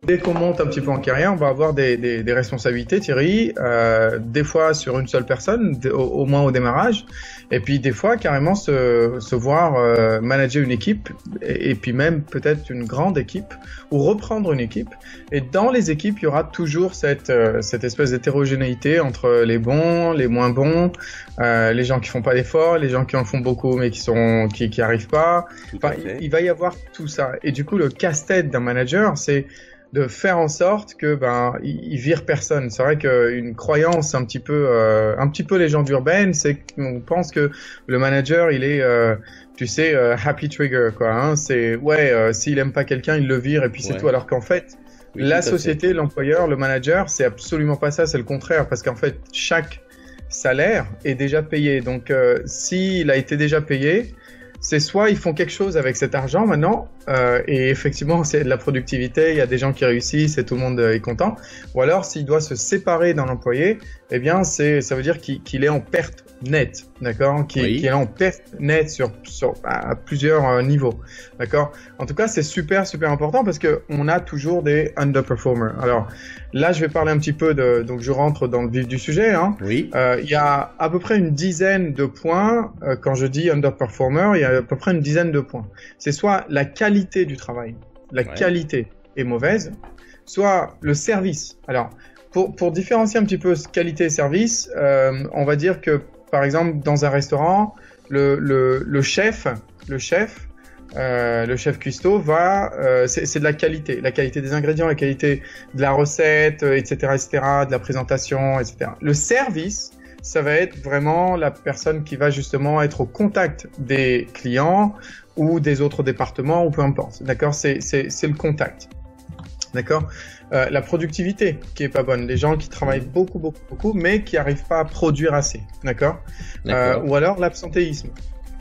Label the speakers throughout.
Speaker 1: dès qu'on monte un petit peu en carrière, on va avoir des responsabilités, Thierry, des fois sur une seule personne, au moins au démarrage, et puis des fois carrément se voir manager une équipe, et puis même peut-être une grande équipe, ou reprendre une équipe. Et dans les équipes, il y aura toujours cette espèce d'hétérogénéité entre les bons, les moins bons, les gens qui font pas d'efforts, les gens qui en font beaucoup mais qui arrivent pas. Enfin, il va y avoir tout ça. Et du coup, le casse-tête d'un manager, c'est de faire en sorte que il vire personne. C'est vrai qu'une croyance un petit peu légende urbaine, c'est qu'on pense que le manager, il est happy trigger quoi. Hein. C'est s'il aime pas quelqu'un, il le vire et puis c'est tout. Alors qu'en fait, la société, l'employeur, le manager, c'est absolument pas ça. C'est le contraire, parce qu'en fait, chaque salaire est déjà payé. Donc, s'il a été déjà payé, c'est soit ils font quelque chose avec cet argent maintenant, et effectivement c'est de la productivité, il y a des gens qui réussissent et tout le monde est content, ou alors s'il doit se séparer d'un employé, eh bien ça veut dire qu'il est en perte nette, d'accord, qu'il est en perte nette à plusieurs niveaux, d'accord. En tout cas, c'est super important parce que on a toujours des underperformers. Alors là, je vais parler un petit peu donc je rentre dans le vif du sujet. Hein.
Speaker 2: Oui.
Speaker 1: Il y a à peu près une dizaine de points. Quand je dis underperformer, il y a à peu près une dizaine de points. C'est soit la qualité du travail, la qualité est mauvaise, soit le service. Alors, pour différencier un petit peu qualité et service, on va dire que, par exemple, dans un restaurant, le chef cuistot c'est de la qualité des ingrédients, la qualité de la recette, etc., de la présentation, etc. Le service, ça va être vraiment la personne qui va justement être au contact des clients ou des autres départements ou peu importe. D'accord, c'est le contact. D'accord. La productivité qui est pas bonne, les gens qui travaillent beaucoup, mais qui arrivent pas à produire assez. D'accord. Ou alors l'absentéisme,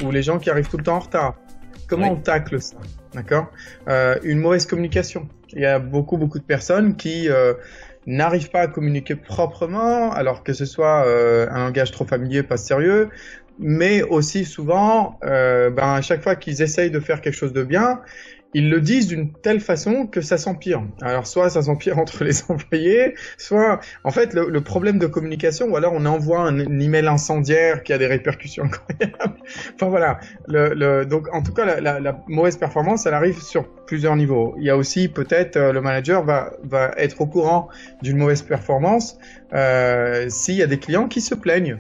Speaker 1: ou les gens qui arrivent tout le temps en retard. Comment on tacle ça? D'accord. Une mauvaise communication. Il y a beaucoup de personnes qui n'arrivent pas à communiquer proprement, alors que ce soit un langage trop familier, pas sérieux, mais aussi souvent, à chaque fois qu'ils essayent de faire quelque chose de bien, ils le disent d'une telle façon que ça s'empire. Alors soit ça s'empire entre les employés, soit en fait le problème de communication, ou alors on envoie un email incendiaire qui a des répercussions incroyables. Enfin voilà. Donc en tout cas la mauvaise performance, elle arrive sur plusieurs niveaux. Il y a aussi peut-être le manager va être au courant d'une mauvaise performance s'il y a des clients qui se plaignent.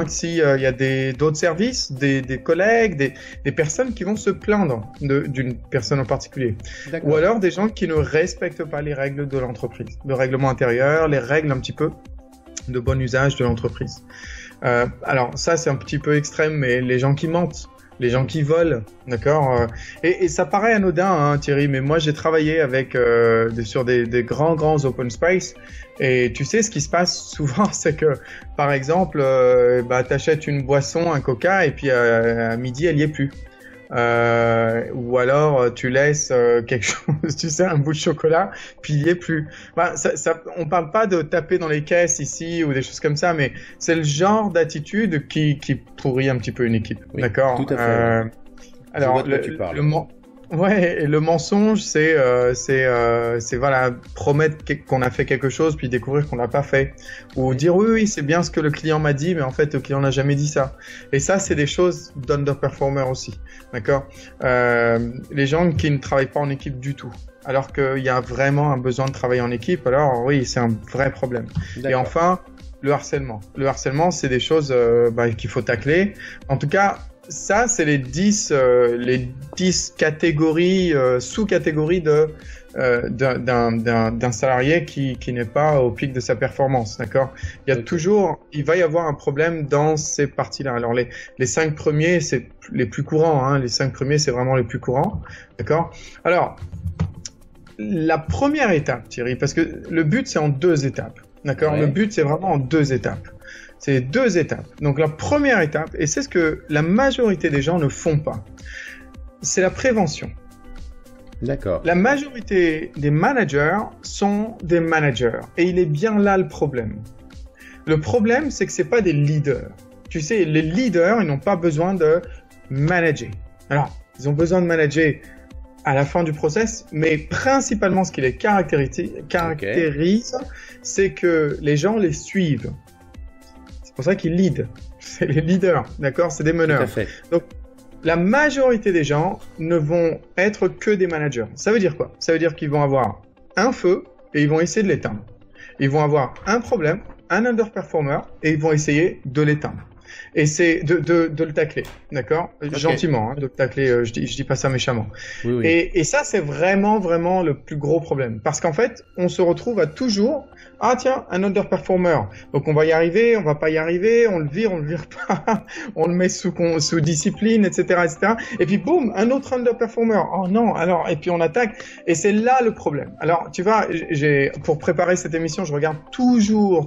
Speaker 1: S'il y a d'autres services, des collègues, des personnes qui vont se plaindre d'une personne en particulier. Ou alors des gens qui ne respectent pas les règles de l'entreprise, le règlement intérieur, les règles un petit peu de bon usage de l'entreprise. Alors ça, c'est un petit peu extrême, mais les gens qui mentent, les gens qui volent, d'accord. Et ça paraît anodin, hein, Thierry, mais moi j'ai travaillé sur des grands open space. Et tu sais, ce qui se passe souvent, c'est que, par exemple, t'achètes une boisson, un coca, et puis à midi, elle y est plus. Ou alors tu laisses quelque chose, tu sais, un bout de chocolat, puis il y est plus. On parle pas de taper dans les caisses ici ou des choses comme ça, mais c'est le genre d'attitude qui pourrit un petit peu une équipe. Oui, d'accord.
Speaker 2: Tout à fait.
Speaker 1: Alors le mensonge, c'est voilà, promettre qu'on a fait quelque chose puis découvrir qu'on l'a pas fait, ou dire oui c'est bien ce que le client m'a dit, mais en fait le client n'a jamais dit ça. Et ça, c'est des choses d'underperformer aussi, d'accord. Les gens qui ne travaillent pas en équipe du tout, alors qu'il y a vraiment un besoin de travailler en équipe, alors oui, c'est un vrai problème. Et enfin, le harcèlement. Le harcèlement, c'est des choses qu'il faut tacler. En tout cas, ça, c'est les 10 catégories, sous-catégories d'un salarié qui n'est pas au pic de sa performance, d'accord. Il va y avoir un problème dans ces parties-là. Alors les 5 premiers, c'est les plus courants, hein. Les 5 premiers, c'est vraiment les plus courants, d'accord. Alors, la première étape, Thierry, parce que le but, c'est en 2 étapes, d'accord. Le but, c'est vraiment en 2 étapes. C'est 2 étapes. Donc la première étape, et c'est ce que la majorité des gens ne font pas, c'est la prévention.
Speaker 2: D'accord.
Speaker 1: La majorité des managers sont des managers. Et il est bien là le problème. Le problème, c'est que c'est pas des leaders. Tu sais, les leaders, ils n'ont pas besoin de manager. Alors, ils ont besoin de manager à la fin du process, mais principalement ce qui les caractérise, c'est que les gens les suivent. C'est pour ça qu'ils lead. C'est les leaders, d'accord? C'est des meneurs.
Speaker 2: Tout à fait.
Speaker 1: Donc, la majorité des gens ne vont être que des managers. Ça veut dire quoi? Ça veut dire qu'ils vont avoir un feu et ils vont essayer de l'éteindre. Ils vont avoir un problème, un underperformer, et ils vont essayer de l'éteindre. Et c'est de le tacler, d'accord?
Speaker 2: Okay.
Speaker 1: Gentiment, hein, de le tacler, je dis pas ça méchamment.
Speaker 2: Oui, oui.
Speaker 1: Et ça, c'est vraiment le plus gros problème. Parce qu'en fait, on se retrouve à toujours, ah tiens, un underperformer. Donc on va y arriver, on va pas y arriver, on le vire pas, on le met sous discipline, etc., etc. Et puis boum, un autre underperformer. Oh non, alors, et puis on attaque. Et c'est là le problème. Alors, tu vois, pour préparer cette émission, je regarde toujours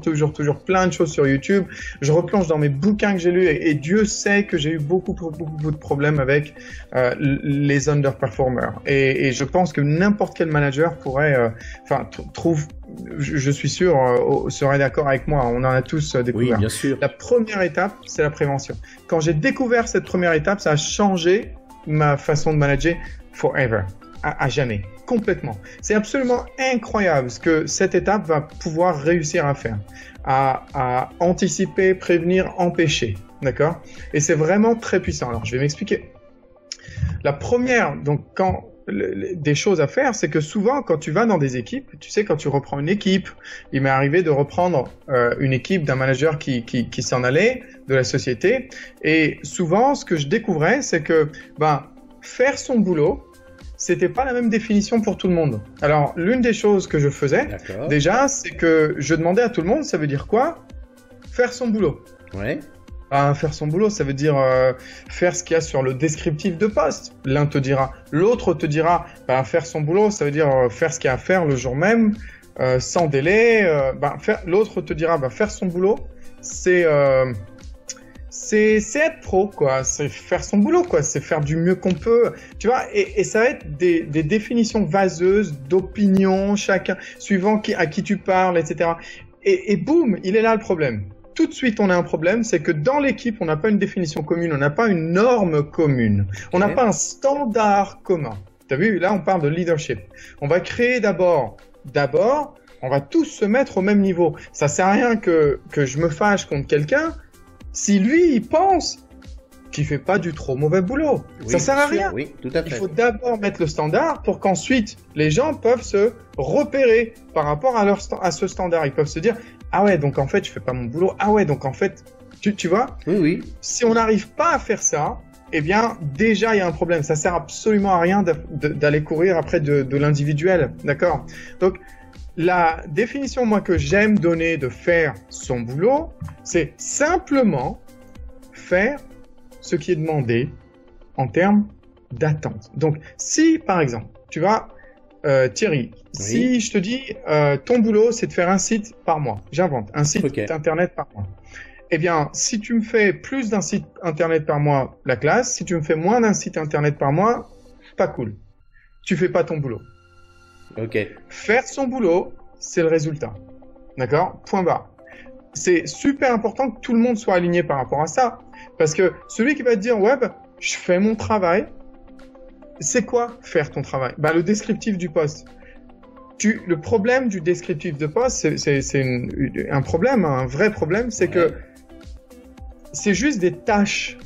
Speaker 1: plein de choses sur YouTube. Je replonge dans mes bouquins que j'ai lus et Dieu sait que j'ai eu beaucoup de problèmes avec les underperformers. Et je pense que n'importe quel manager pourrait, je suis sûr, serait d'accord avec moi. On en a tous découvert.
Speaker 2: Oui, bien sûr.
Speaker 1: La première étape, c'est la prévention. Quand j'ai découvert cette première étape, ça a changé ma façon de manager forever, à jamais, complètement. C'est absolument incroyable ce que cette étape va pouvoir réussir à faire, à anticiper, prévenir, empêcher, d'accord? Et c'est vraiment très puissant. Alors, je vais m'expliquer. La première, donc, des choses à faire, c'est que souvent, quand tu vas dans des équipes, tu sais, quand tu reprends une équipe, il m'est arrivé de reprendre une équipe d'un manager qui s'en allait de la société, et souvent, ce que je découvrais, c'est que, faire son boulot, c'était pas la même définition pour tout le monde. Alors, l'une des choses que je faisais, déjà, c'est que je demandais à tout le monde, ça veut dire quoi? Faire son boulot.
Speaker 2: Ouais.
Speaker 1: Faire son boulot, ça veut dire faire ce qu'il y a sur le descriptif de poste. L'un te dira, l'autre te dira, faire son boulot, ça veut dire faire ce qu'il y a à faire le jour même, sans délai. L'autre te dira, faire son boulot, c'est être pro, quoi. C'est faire son boulot, quoi. C'est faire du mieux qu'on peut, tu vois. Et ça va être des définitions vaseuses d'opinion, chacun suivant à qui tu parles, etc. Et boum, il est là le problème. Tout de suite, on a un problème, c'est que dans l'équipe, on n'a pas une définition commune, on n'a pas une norme commune, on n'a pas un standard commun. T'as vu, là, on parle de leadership. On va créer d'abord, on va tous se mettre au même niveau. Ça sert à rien que je me fâche contre quelqu'un si lui, il pense qu'il fait pas du trop mauvais boulot.
Speaker 2: Oui,
Speaker 1: ça sert à rien.
Speaker 2: Oui, tout à fait.
Speaker 1: Il faut d'abord mettre le standard pour qu'ensuite, les gens peuvent se repérer par rapport à ce standard. Ils peuvent se dire, ah ouais, donc en fait, je fais pas mon boulot. Ah ouais, donc en fait, tu vois?
Speaker 2: Oui, oui.
Speaker 1: Si on n'arrive pas à faire ça, eh bien, déjà, il y a un problème. Ça sert absolument à rien d'aller courir après de l'individuel. D'accord? Donc, la définition, moi, que j'aime donner de faire son boulot, c'est simplement faire ce qui est demandé en termes d'attente. Donc, si, par exemple, tu vas, Thierry, si je te dis, ton boulot, c'est de faire un site par mois. J'invente un site internet par mois. Eh bien, si tu me fais plus d'un site internet par mois, la classe. Si tu me fais moins d'un site internet par mois, pas cool. Tu fais pas ton boulot.
Speaker 2: Ok. Faire
Speaker 1: son boulot, c'est le résultat. D'accord? Point barre. C'est super important que tout le monde soit aligné par rapport à ça. Parce que celui qui va te dire, ouais, je fais mon travail. C'est quoi faire ton travail? Le descriptif du poste. Le problème du descriptif de poste, c'est un problème, un vrai problème, c'est que c'est juste des tâches.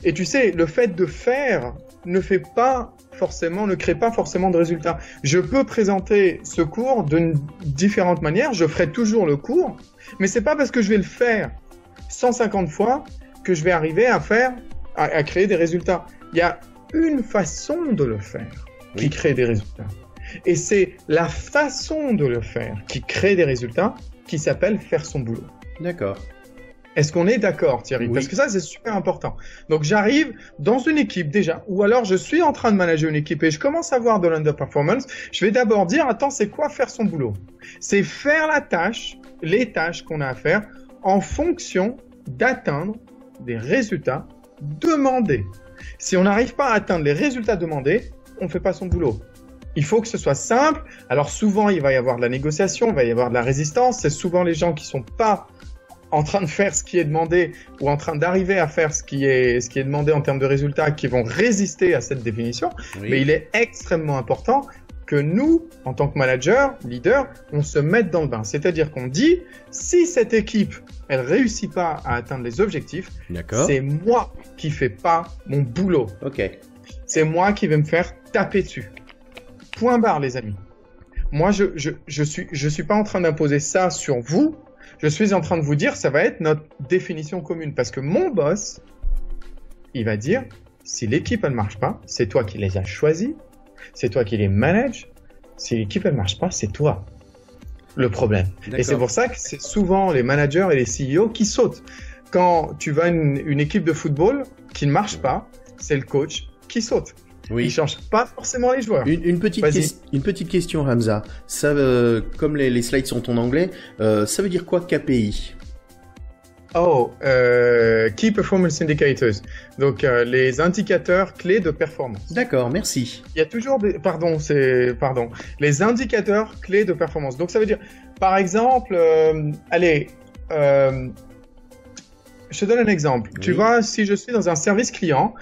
Speaker 1: Et tu sais, le fait de faire ne crée pas forcément de résultats. Je peux présenter ce cours d'une différente manière, je ferai toujours le cours, mais c'est pas parce que je vais le faire 150 fois que je vais arriver à créer des résultats. Il y a une façon de le faire qui crée des résultats. Et c'est la façon de le faire qui crée des résultats qui s'appelle faire son boulot.
Speaker 2: D'accord.
Speaker 1: Est-ce qu'on est d'accord, Thierry? Parce que ça, c'est super important. Donc, j'arrive dans une équipe déjà, ou alors je suis en train de manager une équipe et je commence à voir de l'underperformance. Je vais d'abord dire, attends, c'est quoi faire son boulot? C'est faire les tâches qu'on a à faire en fonction d'atteindre des résultats demandés. Si on n'arrive pas à atteindre les résultats demandés, on ne fait pas son boulot. Il faut que ce soit simple. Alors souvent, il va y avoir de la négociation, il va y avoir de la résistance. C'est souvent les gens qui sont pas en train de faire ce qui est demandé ou en train d'arriver à faire ce qui est demandé en termes de résultats qui vont résister à cette définition, mais il est extrêmement important que nous, en tant que manager, leader, on se mette dans le bain. C'est-à-dire qu'on dit, si cette équipe, elle réussit pas à atteindre les objectifs, c'est moi qui fais pas mon boulot. C'est moi qui vais me faire taper dessus. Point barre, les amis. Moi, je suis pas en train d'imposer ça sur vous. Je suis en train de vous dire, ça va être notre définition commune. Parce que mon boss, il va dire, si l'équipe, elle marche pas, c'est toi qui les as choisis. C'est toi qui les manages. Si l'équipe, elle marche pas, c'est toi le problème. Et c'est pour ça que c'est souvent les managers et les CEO qui sautent. Quand tu vas une équipe de football qui ne marche pas, c'est le coach qui saute. Il ne change pas forcément les joueurs.
Speaker 2: Une petite question, Hamza. Ça, comme les slides sont en anglais, ça veut dire quoi KPI?
Speaker 1: Key Performance Indicators. Donc, les indicateurs clés de performance.
Speaker 2: D'accord, merci.
Speaker 1: Il y a toujours des... Les indicateurs clés de performance. Donc, ça veut dire, par exemple, je te donne un exemple. Tu vois, si je suis dans un service client,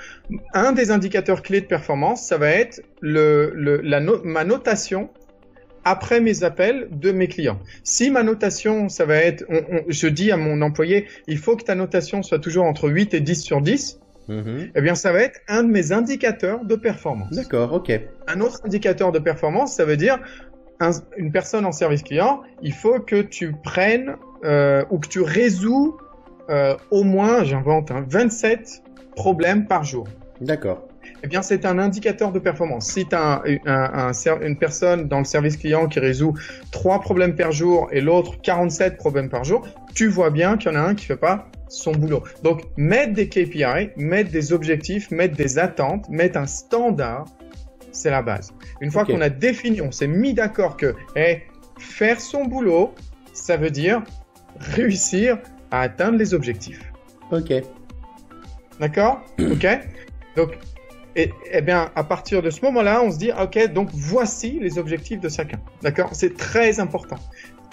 Speaker 1: un des indicateurs clés de performance, ça va être ma notation après mes appels de mes clients. Si ma notation, ça va être, je dis à mon employé, il faut que ta notation soit toujours entre 8 et 10 sur 10, eh bien, ça va être un de mes indicateurs de performance.
Speaker 2: D'accord, ok.
Speaker 1: Un autre indicateur de performance, ça veut dire, une personne en service client, il faut que tu prennes ou que tu résous au moins, j'invente, 27 problèmes par jour.
Speaker 2: D'accord.
Speaker 1: Eh bien, c'est un indicateur de performance. Si tu as une personne dans le service client qui résout 3 problèmes par jour et l'autre 47 problèmes par jour, tu vois bien qu'il y en a un qui fait pas son boulot. Donc, mettre des KPI, mettre des objectifs, mettre des attentes, mettre un standard, c'est la base. Une fois qu'on a défini, on s'est mis d'accord que faire son boulot, ça veut dire réussir à atteindre les objectifs.
Speaker 2: Ok.
Speaker 1: D'accord? Ok. Donc, eh bien, à partir de ce moment-là, on se dit, ok, donc voici les objectifs de chacun. D'accord? C'est très important.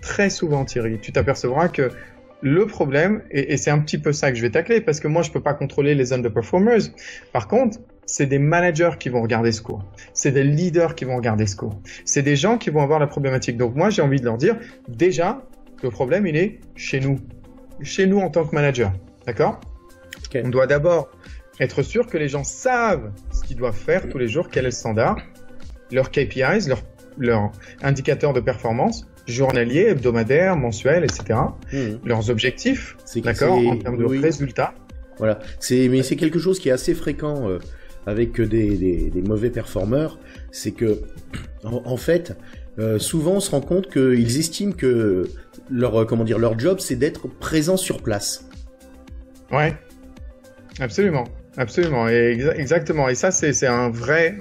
Speaker 1: Très souvent, Thierry, tu t'apercevras que le problème, et c'est un petit peu ça que je vais tacler, parce que moi, je peux pas contrôler les underperformers. Par contre, c'est des managers qui vont regarder ce cours. C'est des leaders qui vont regarder ce cours. C'est des gens qui vont avoir la problématique. Donc, moi, j'ai envie de leur dire, déjà, le problème, il est chez nous. Chez nous en tant que manager. D'accord? On doit d'abord être sûr que les gens savent ce qu'ils doivent faire tous les jours, quel est le standard, leurs KPIs, leurs indicateurs de performance, journaliers, hebdomadaires, mensuels, etc. Leurs objectifs, d'accord, en termes de résultats.
Speaker 2: Voilà. Mais c'est quelque chose qui est assez fréquent avec des mauvais performeurs. C'est que, en fait, souvent on se rend compte qu'ils estiment que leur job, c'est d'être présent sur place.
Speaker 1: Ouais. Absolument. Absolument, exactement. Et ça, c'est un vrai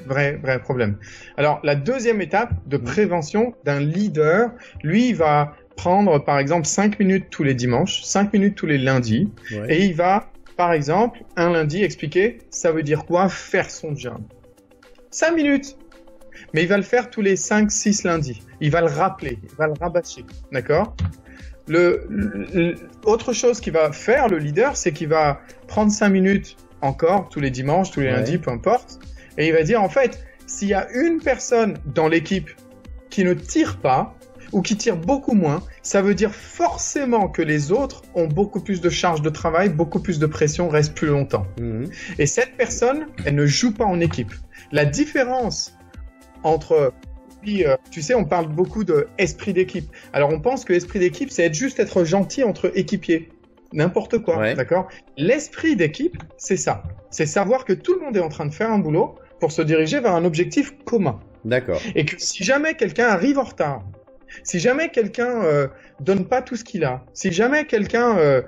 Speaker 1: problème. Alors, la deuxième étape de prévention d'un leader, lui, il va prendre, par exemple, 5 minutes tous les dimanches, 5 minutes tous les lundis, et il va, par exemple, un lundi expliquer, ça veut dire quoi faire son job. 5 minutes. Mais il va le faire tous les 5-6 lundis. Il va le rappeler, il va le rabâcher. D'accord? Autre chose qu'il va faire, le leader, c'est qu'il va prendre 5 minutes encore tous les dimanches, tous les lundis, peu importe. Et il va dire, en fait, s'il y a une personne dans l'équipe qui ne tire pas ou qui tire beaucoup moins, ça veut dire forcément que les autres ont beaucoup plus de charge de travail, beaucoup plus de pression, restent plus longtemps. Et cette personne, elle ne joue pas en équipe. La différence entre... tu sais, on parle beaucoup d'esprit d'équipe. Alors, on pense que l'esprit d'équipe, c'est juste être gentil entre équipiers. N'importe quoi, d'accord? L'esprit d'équipe, c'est ça. C'est savoir que tout le monde est en train de faire un boulot pour se diriger vers un objectif commun.
Speaker 2: D'accord.
Speaker 1: Et que si jamais quelqu'un arrive en retard, si jamais quelqu'un donne pas tout ce qu'il a, si jamais quelqu'un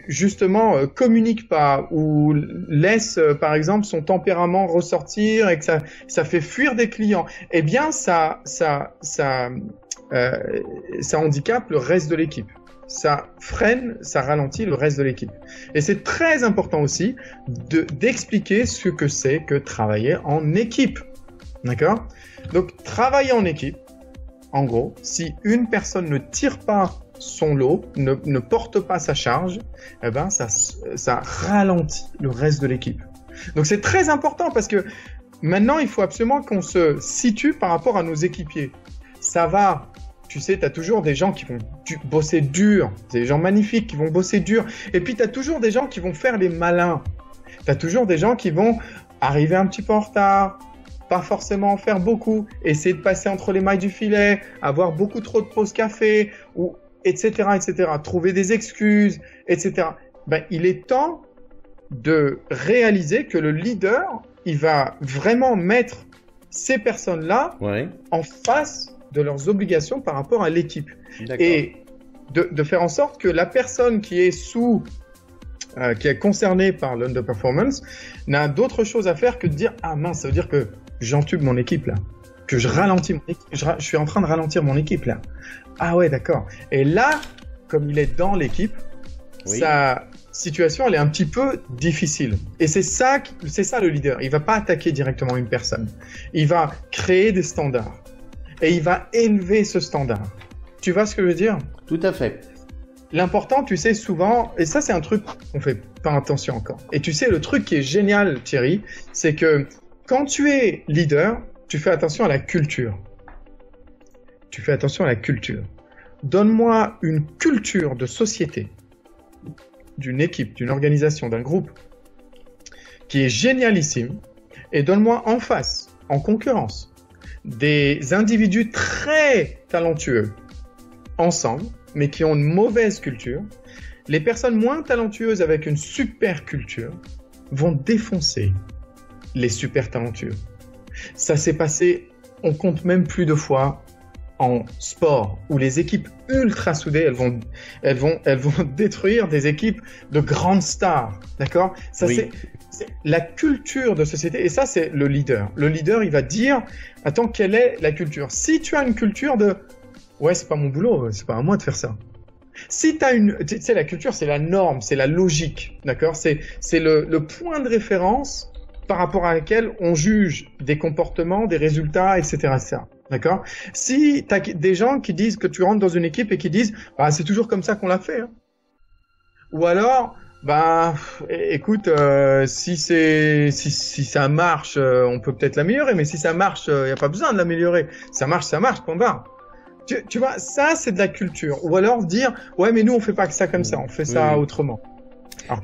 Speaker 1: justement communique pas ou laisse par exemple son tempérament ressortir et que ça fait fuir des clients, eh bien ça handicape le reste de l'équipe. Ça freine, ça ralentit le reste de l'équipe. Et c'est très important aussi d'expliquer ce que c'est que travailler en équipe. Donc, travailler en équipe, en gros, si une personne ne tire pas son lot, ne porte pas sa charge, eh ben ça ralentit le reste de l'équipe. Donc c'est très important parce que maintenant il faut absolument qu'on se situe par rapport à nos équipiers. Ça va, tu sais, tu as toujours des gens qui vont bosser dur, des gens magnifiques qui vont bosser dur, et puis tu as toujours des gens qui vont faire les malins. Tu as toujours des gens qui vont arriver un petit peu en retard, pas forcément en faire beaucoup, essayer de passer entre les mailles du filet, avoir beaucoup trop de pauses café, ou etc., etc., trouver des excuses, etc. Ben, il est temps de réaliser que le leader, il va vraiment mettre ces personnes-là en face de leurs obligations par rapport à l'équipe. Et de faire en sorte que la personne qui est qui est concernée par l'underperformance n'a d'autre chose à faire que de dire « Ah mince, ça veut dire que j'entube mon équipe là, que je ralentis mon équipe, je suis en train de ralentir mon équipe là. Ah ouais, d'accord. » Et là, comme il est dans l'équipe, sa situation elle est un petit peu difficile. Et c'est ça le leader. Il va pas attaquer directement une personne. Il va créer des standards et il va élever ce standard. Tu vois ce que je veux dire?
Speaker 2: Tout à fait.
Speaker 1: L'important, tu sais, souvent, et ça c'est un truc qu'on fait pas attention encore. Et tu sais, le truc qui est génial, Thierry, c'est que quand tu es leader, tu fais attention à la culture. Tu fais attention à la culture. Donne-moi une culture de société, d'une équipe, d'une organisation, d'un groupe, qui est génialissime, et donne-moi en face, en concurrence, des individus très talentueux, ensemble, mais qui ont une mauvaise culture. Les personnes moins talentueuses avec une super culture vont défoncer les super talentueux. Ça s'est passé, on compte même plus de fois en sport, où les équipes ultra soudées, elles vont détruire des équipes de grandes stars, d'accord? Ça c'est la culture de société, et ça c'est le leader. Le leader, il va dire, attends, quelle est la culture? Si tu as une culture de ouais, c'est pas mon boulot, c'est pas à moi de faire ça. Si tu as tu sais, la culture, c'est la norme, c'est la logique, d'accord? C'est le point de référence par rapport à laquelle on juge des comportements, des résultats, etc., etc. D'accord? Si tu as des gens qui disent que tu rentres dans une équipe et qui disent bah, c'est toujours comme ça qu'on l'a fait. Hein. Ou alors, bah, écoute, si ça marche, on peut peut-être l'améliorer, mais si ça marche, il n'y a pas besoin de l'améliorer. Ça marche, point barre. Tu vois, ça c'est de la culture. Ou alors dire, ouais, mais nous on fait pas que ça comme ça, on fait ça autrement.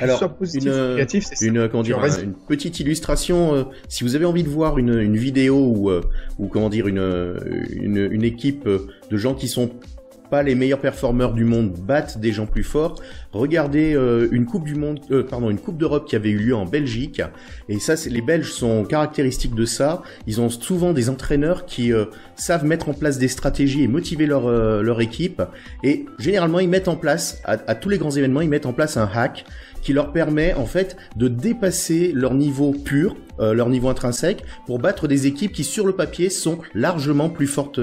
Speaker 1: Alors, soit positif ou négatif, c'est ça.
Speaker 2: Une petite illustration. Si vous avez envie de voir une vidéo ou comment dire une équipe de gens qui sont pas les meilleurs performeurs du monde battent des gens plus forts. Regardez une coupe du monde, une coupe d'Europe qui avait eu lieu en Belgique. Et ça, les Belges sont caractéristiques de ça. Ils ont souvent des entraîneurs qui savent mettre en place des stratégies et motiver leur équipe. Et généralement, ils mettent en place à tous les grands événements, ils mettent en place un hack qui leur permet en fait de dépasser leur niveau pur, leur niveau intrinsèque, pour battre des équipes qui sur le papier sont largement plus fortes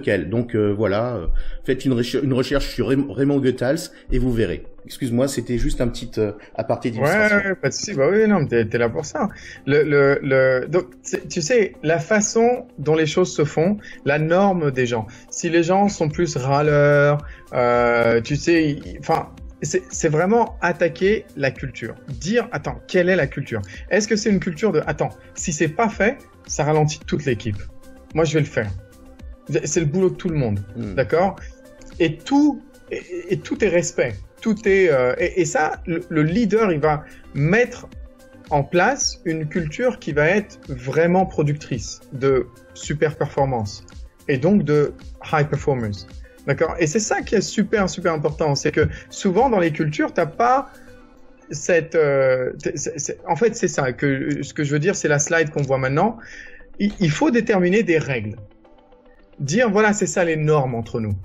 Speaker 2: qu'elles. Donc voilà, faites une recherche sur Raymond Goethals et vous verrez. Excuse-moi, c'était juste un petit aparté d'illustration.
Speaker 1: Ouais, pas de souci. Bah oui, non, t'es là pour ça. Donc, tu sais, la façon dont les choses se font, la norme des gens. Si les gens sont plus râleurs, tu sais, c'est vraiment attaquer la culture. Dire, attends, quelle est la culture? Est-ce que c'est une culture de, attends, si c'est pas fait, ça ralentit toute l'équipe. Moi, je vais le faire. C'est le boulot de tout le monde, d'accord? Et tout est respect. Tout est et ça, le leader, il va mettre en place une culture qui va être vraiment productrice de super performance et donc de high performance. D'accord? Et c'est ça qui est super important, c'est que souvent dans les cultures, t'as pas cette en fait, c'est ça que ce que je veux dire, c'est la slide qu'on voit maintenant. Il faut déterminer des règles. Dire voilà, c'est ça les normes entre nous.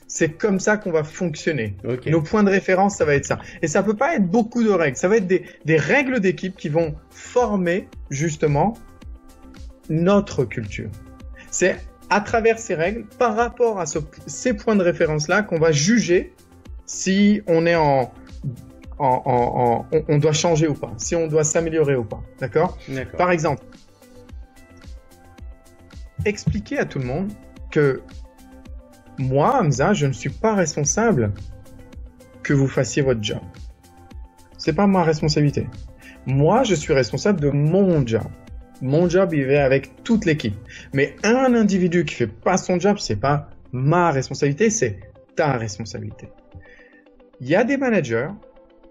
Speaker 1: C'est comme ça qu'on va fonctionner. Okay. Nos points de référence, ça va être ça. Et ça peut pas être beaucoup de règles. Ça va être des règles d'équipe qui vont former justement notre culture. C'est à travers ces règles, par rapport à ces points de référence-là, qu'on va juger si on est on doit changer ou pas, si on doit s'améliorer ou pas. D'accord? Par exemple, expliquer à tout le monde que moi, Hamza, je ne suis pas responsable que vous fassiez votre job. C'est pas ma responsabilité. Moi, je suis responsable de mon job. Mon job, il va avec toute l'équipe. Mais un individu qui fait pas son job, c'est pas ma responsabilité, c'est ta responsabilité. Il y a des managers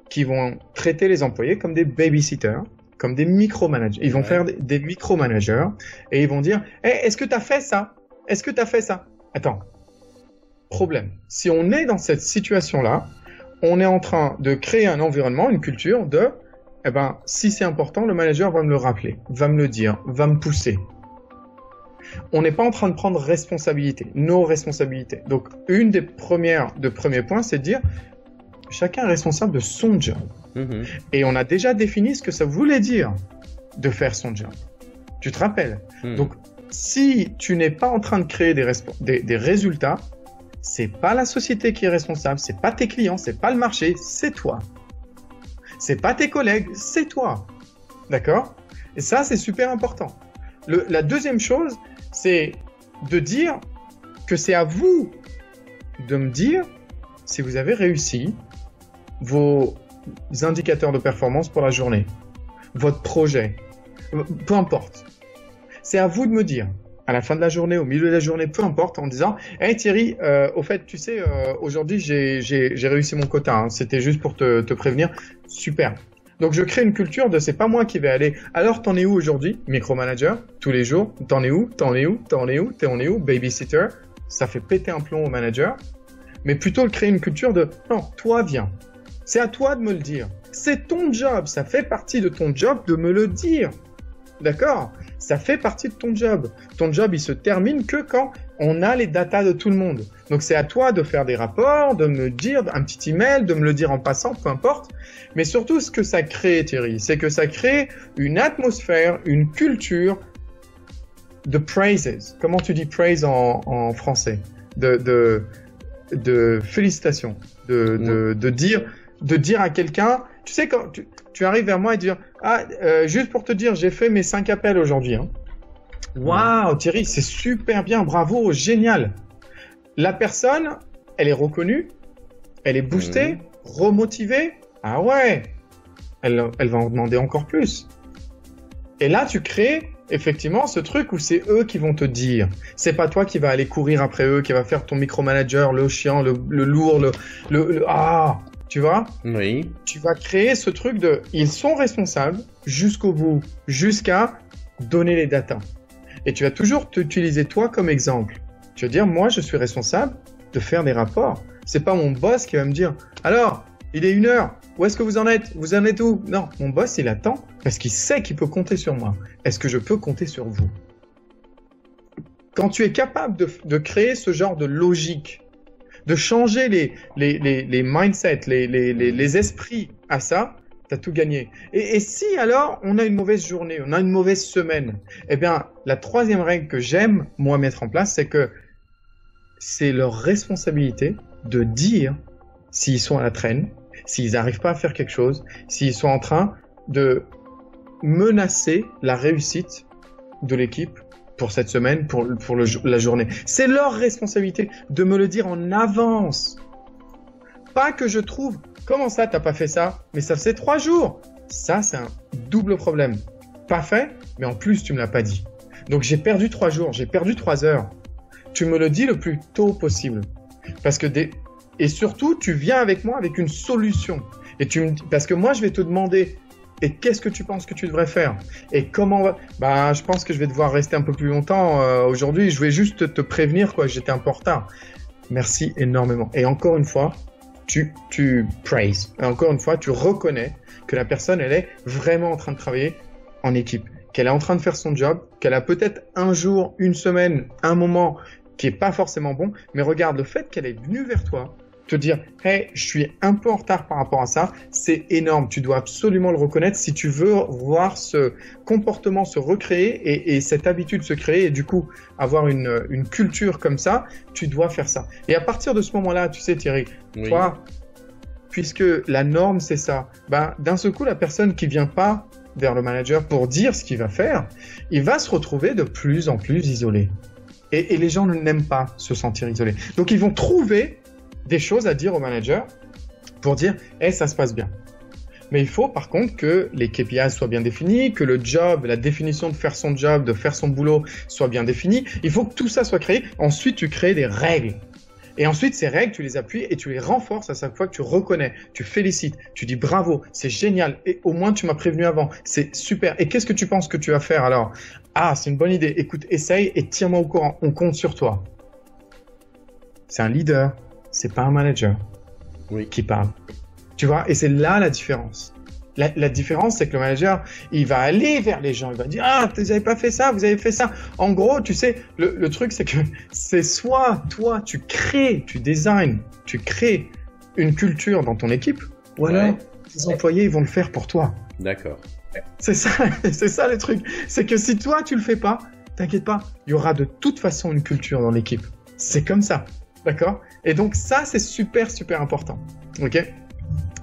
Speaker 1: qui vont traiter les employés comme des babysitters, comme des micromanagers. Ils vont faire des micromanagers et ils vont dire hey, « Est-ce que tu as fait ça? Est-ce que tu as fait ça ?» Attends. Problème. Si on est dans cette situation-là, on est en train de créer un environnement, une culture de eh ben, si c'est important, le manager va me le rappeler, va me le dire, va me pousser. On n'est pas en train de prendre responsabilité, nos responsabilités. Donc, une des premiers points, c'est de dire chacun est responsable de son job. Et on a déjà défini ce que ça voulait dire de faire son job. Tu te rappelles? Donc, si tu n'es pas en train de créer des résultats, c'est pas la société qui est responsable, c'est pas tes clients, c'est pas le marché, c'est toi. C'est pas tes collègues, c'est toi. D'accord? Et ça, c'est super important. La deuxième chose, c'est de dire que c'est à vous de me dire si vous avez réussi vos indicateurs de performance pour la journée, votre projet, peu importe. C'est à vous de me dire, à la fin de la journée, au milieu de la journée, peu importe, en disant « Hey Thierry, au fait, tu sais, aujourd'hui, j'ai réussi mon quota. Hein. C'était juste pour te prévenir. Super. » Donc, je crée une culture de « C'est pas moi qui vais aller. Alors, t'en es où aujourd'hui? Micromanager, tous les jours. T'en es où? T'en es où? T'en es où? T'en es où? Babysitter. » Ça fait péter un plomb au manager. Mais plutôt créer une culture de « Non, toi, viens. C'est à toi de me le dire. C'est ton job. Ça fait partie de ton job de me le dire. » D'accord? Ça fait partie de ton job. Ton job, il se termine que quand on a les datas de tout le monde. Donc, c'est à toi de faire des rapports, de me dire un petit email, de me le dire en passant, peu importe. Mais surtout, ce que ça crée, Thierry, c'est que ça crée une atmosphère, une culture de praises. Comment tu dis praise en français? De félicitations. De dire à quelqu'un, tu sais, quand tu arrives vers moi et dire juste pour te dire, j'ai fait mes 5 appels aujourd'hui. Hein. Waouh, Thierry, c'est super bien, bravo, génial. La personne, elle est reconnue, elle est boostée, remotivée. Ah ouais, elle va en demander encore plus. Et là, tu crées effectivement ce truc où c'est eux qui vont te dire. C'est pas toi qui va aller courir après eux, qui va faire ton micromanager, le chiant, le lourd, tu vois?
Speaker 2: Oui.
Speaker 1: Tu vas créer ce truc de ils sont responsables jusqu'au bout, jusqu'à donner les datas. Et tu vas toujours t'utiliser toi comme exemple. Tu vas dire moi je suis responsable de faire des rapports. C'est pas mon boss qui va me dire alors il est 1h, où est-ce que vous en êtes? Vous en êtes où? Non, mon boss il attend parce qu'il sait qu'il peut compter sur moi. Est-ce que je peux compter sur vous? Quand tu es capable de créer ce genre de logique, de changer les mindsets, les esprits à ça, t'as tout gagné. Et si alors on a une mauvaise journée, on a une mauvaise semaine, eh bien la troisième règle que j'aime moi mettre en place, c'est que c'est leur responsabilité de dire s'ils sont à la traîne, s'ils n'arrivent pas à faire quelque chose, s'ils sont en train de menacer la réussite de l'équipe pour cette semaine, pour la journée. C'est leur responsabilité de me le dire en avance. Pas que je trouve, comment ça t'as pas fait ça? Mais ça faisait 3 jours. Ça, c'est un double problème. Pas fait, mais en plus, tu me l'as pas dit. Donc, j'ai perdu 3 jours, j'ai perdu 3 heures. Tu me le dis le plus tôt possible. Parce que et surtout, tu viens avec moi avec une solution. Parce que moi, je vais te demander, et qu'est-ce que tu penses que tu devrais faire? Et comment je pense que je vais devoir rester un peu plus longtemps aujourd'hui. Je vais juste te prévenir, quoi. J'étais un peu en retard. Merci énormément. Et encore une fois, tu praises. Et encore une fois, tu reconnais que la personne, elle est vraiment en train de travailler en équipe. Qu'elle est en train de faire son job. Qu'elle a peut-être un jour, une semaine, un moment qui est pas forcément bon. Mais regarde, le fait qu'elle est venue vers toi, te dire « Hey, je suis un peu en retard par rapport à ça », c'est énorme. Tu dois absolument le reconnaître si tu veux voir ce comportement se recréer et cette habitude se créer et du coup avoir une culture comme ça, tu dois faire ça. Et à partir de ce moment-là, tu sais Thierry, toi, puisque la norme c'est ça, d'un seul coup la personne qui vient pas vers le manager pour dire ce qu'il va faire, il va se retrouver de plus en plus isolé. Et les gens n'aiment pas se sentir isolés. Donc, ils vont trouver des choses à dire au manager pour dire « hey, ça se passe bien ». Mais il faut par contre que les KPIs soient bien définis, que le job, la définition de faire son job, de faire son boulot soit bien définie. Il faut que tout ça soit créé. Ensuite, tu crées des règles. Et ensuite, ces règles, tu les appuies et tu les renforces à chaque fois que tu reconnais, tu félicites, tu dis bravo, c'est génial. Et au moins, tu m'as prévenu avant. C'est super. Et qu'est-ce que tu penses que tu vas faire alors? Ah, c'est une bonne idée. Écoute, essaye et tiens-moi au courant. On compte sur toi. C'est un leader. C'est pas un manager qui parle. Tu vois? Et c'est là la différence. La différence, c'est que le manager, il va aller vers les gens, il va dire « Ah, vous n'avez pas fait ça, vous avez fait ça ». En gros, tu sais, le truc, c'est que c'est soit toi, tu crées, tu designs, tu crées une culture dans ton équipe, ou alors tes employés, ils vont le faire pour toi.
Speaker 2: D'accord.
Speaker 1: C'est ça le truc. C'est que si toi, tu le fais pas, t'inquiète pas, il y aura de toute façon une culture dans l'équipe. C'est comme ça, d'accord? Et donc ça, c'est super, super important, ok?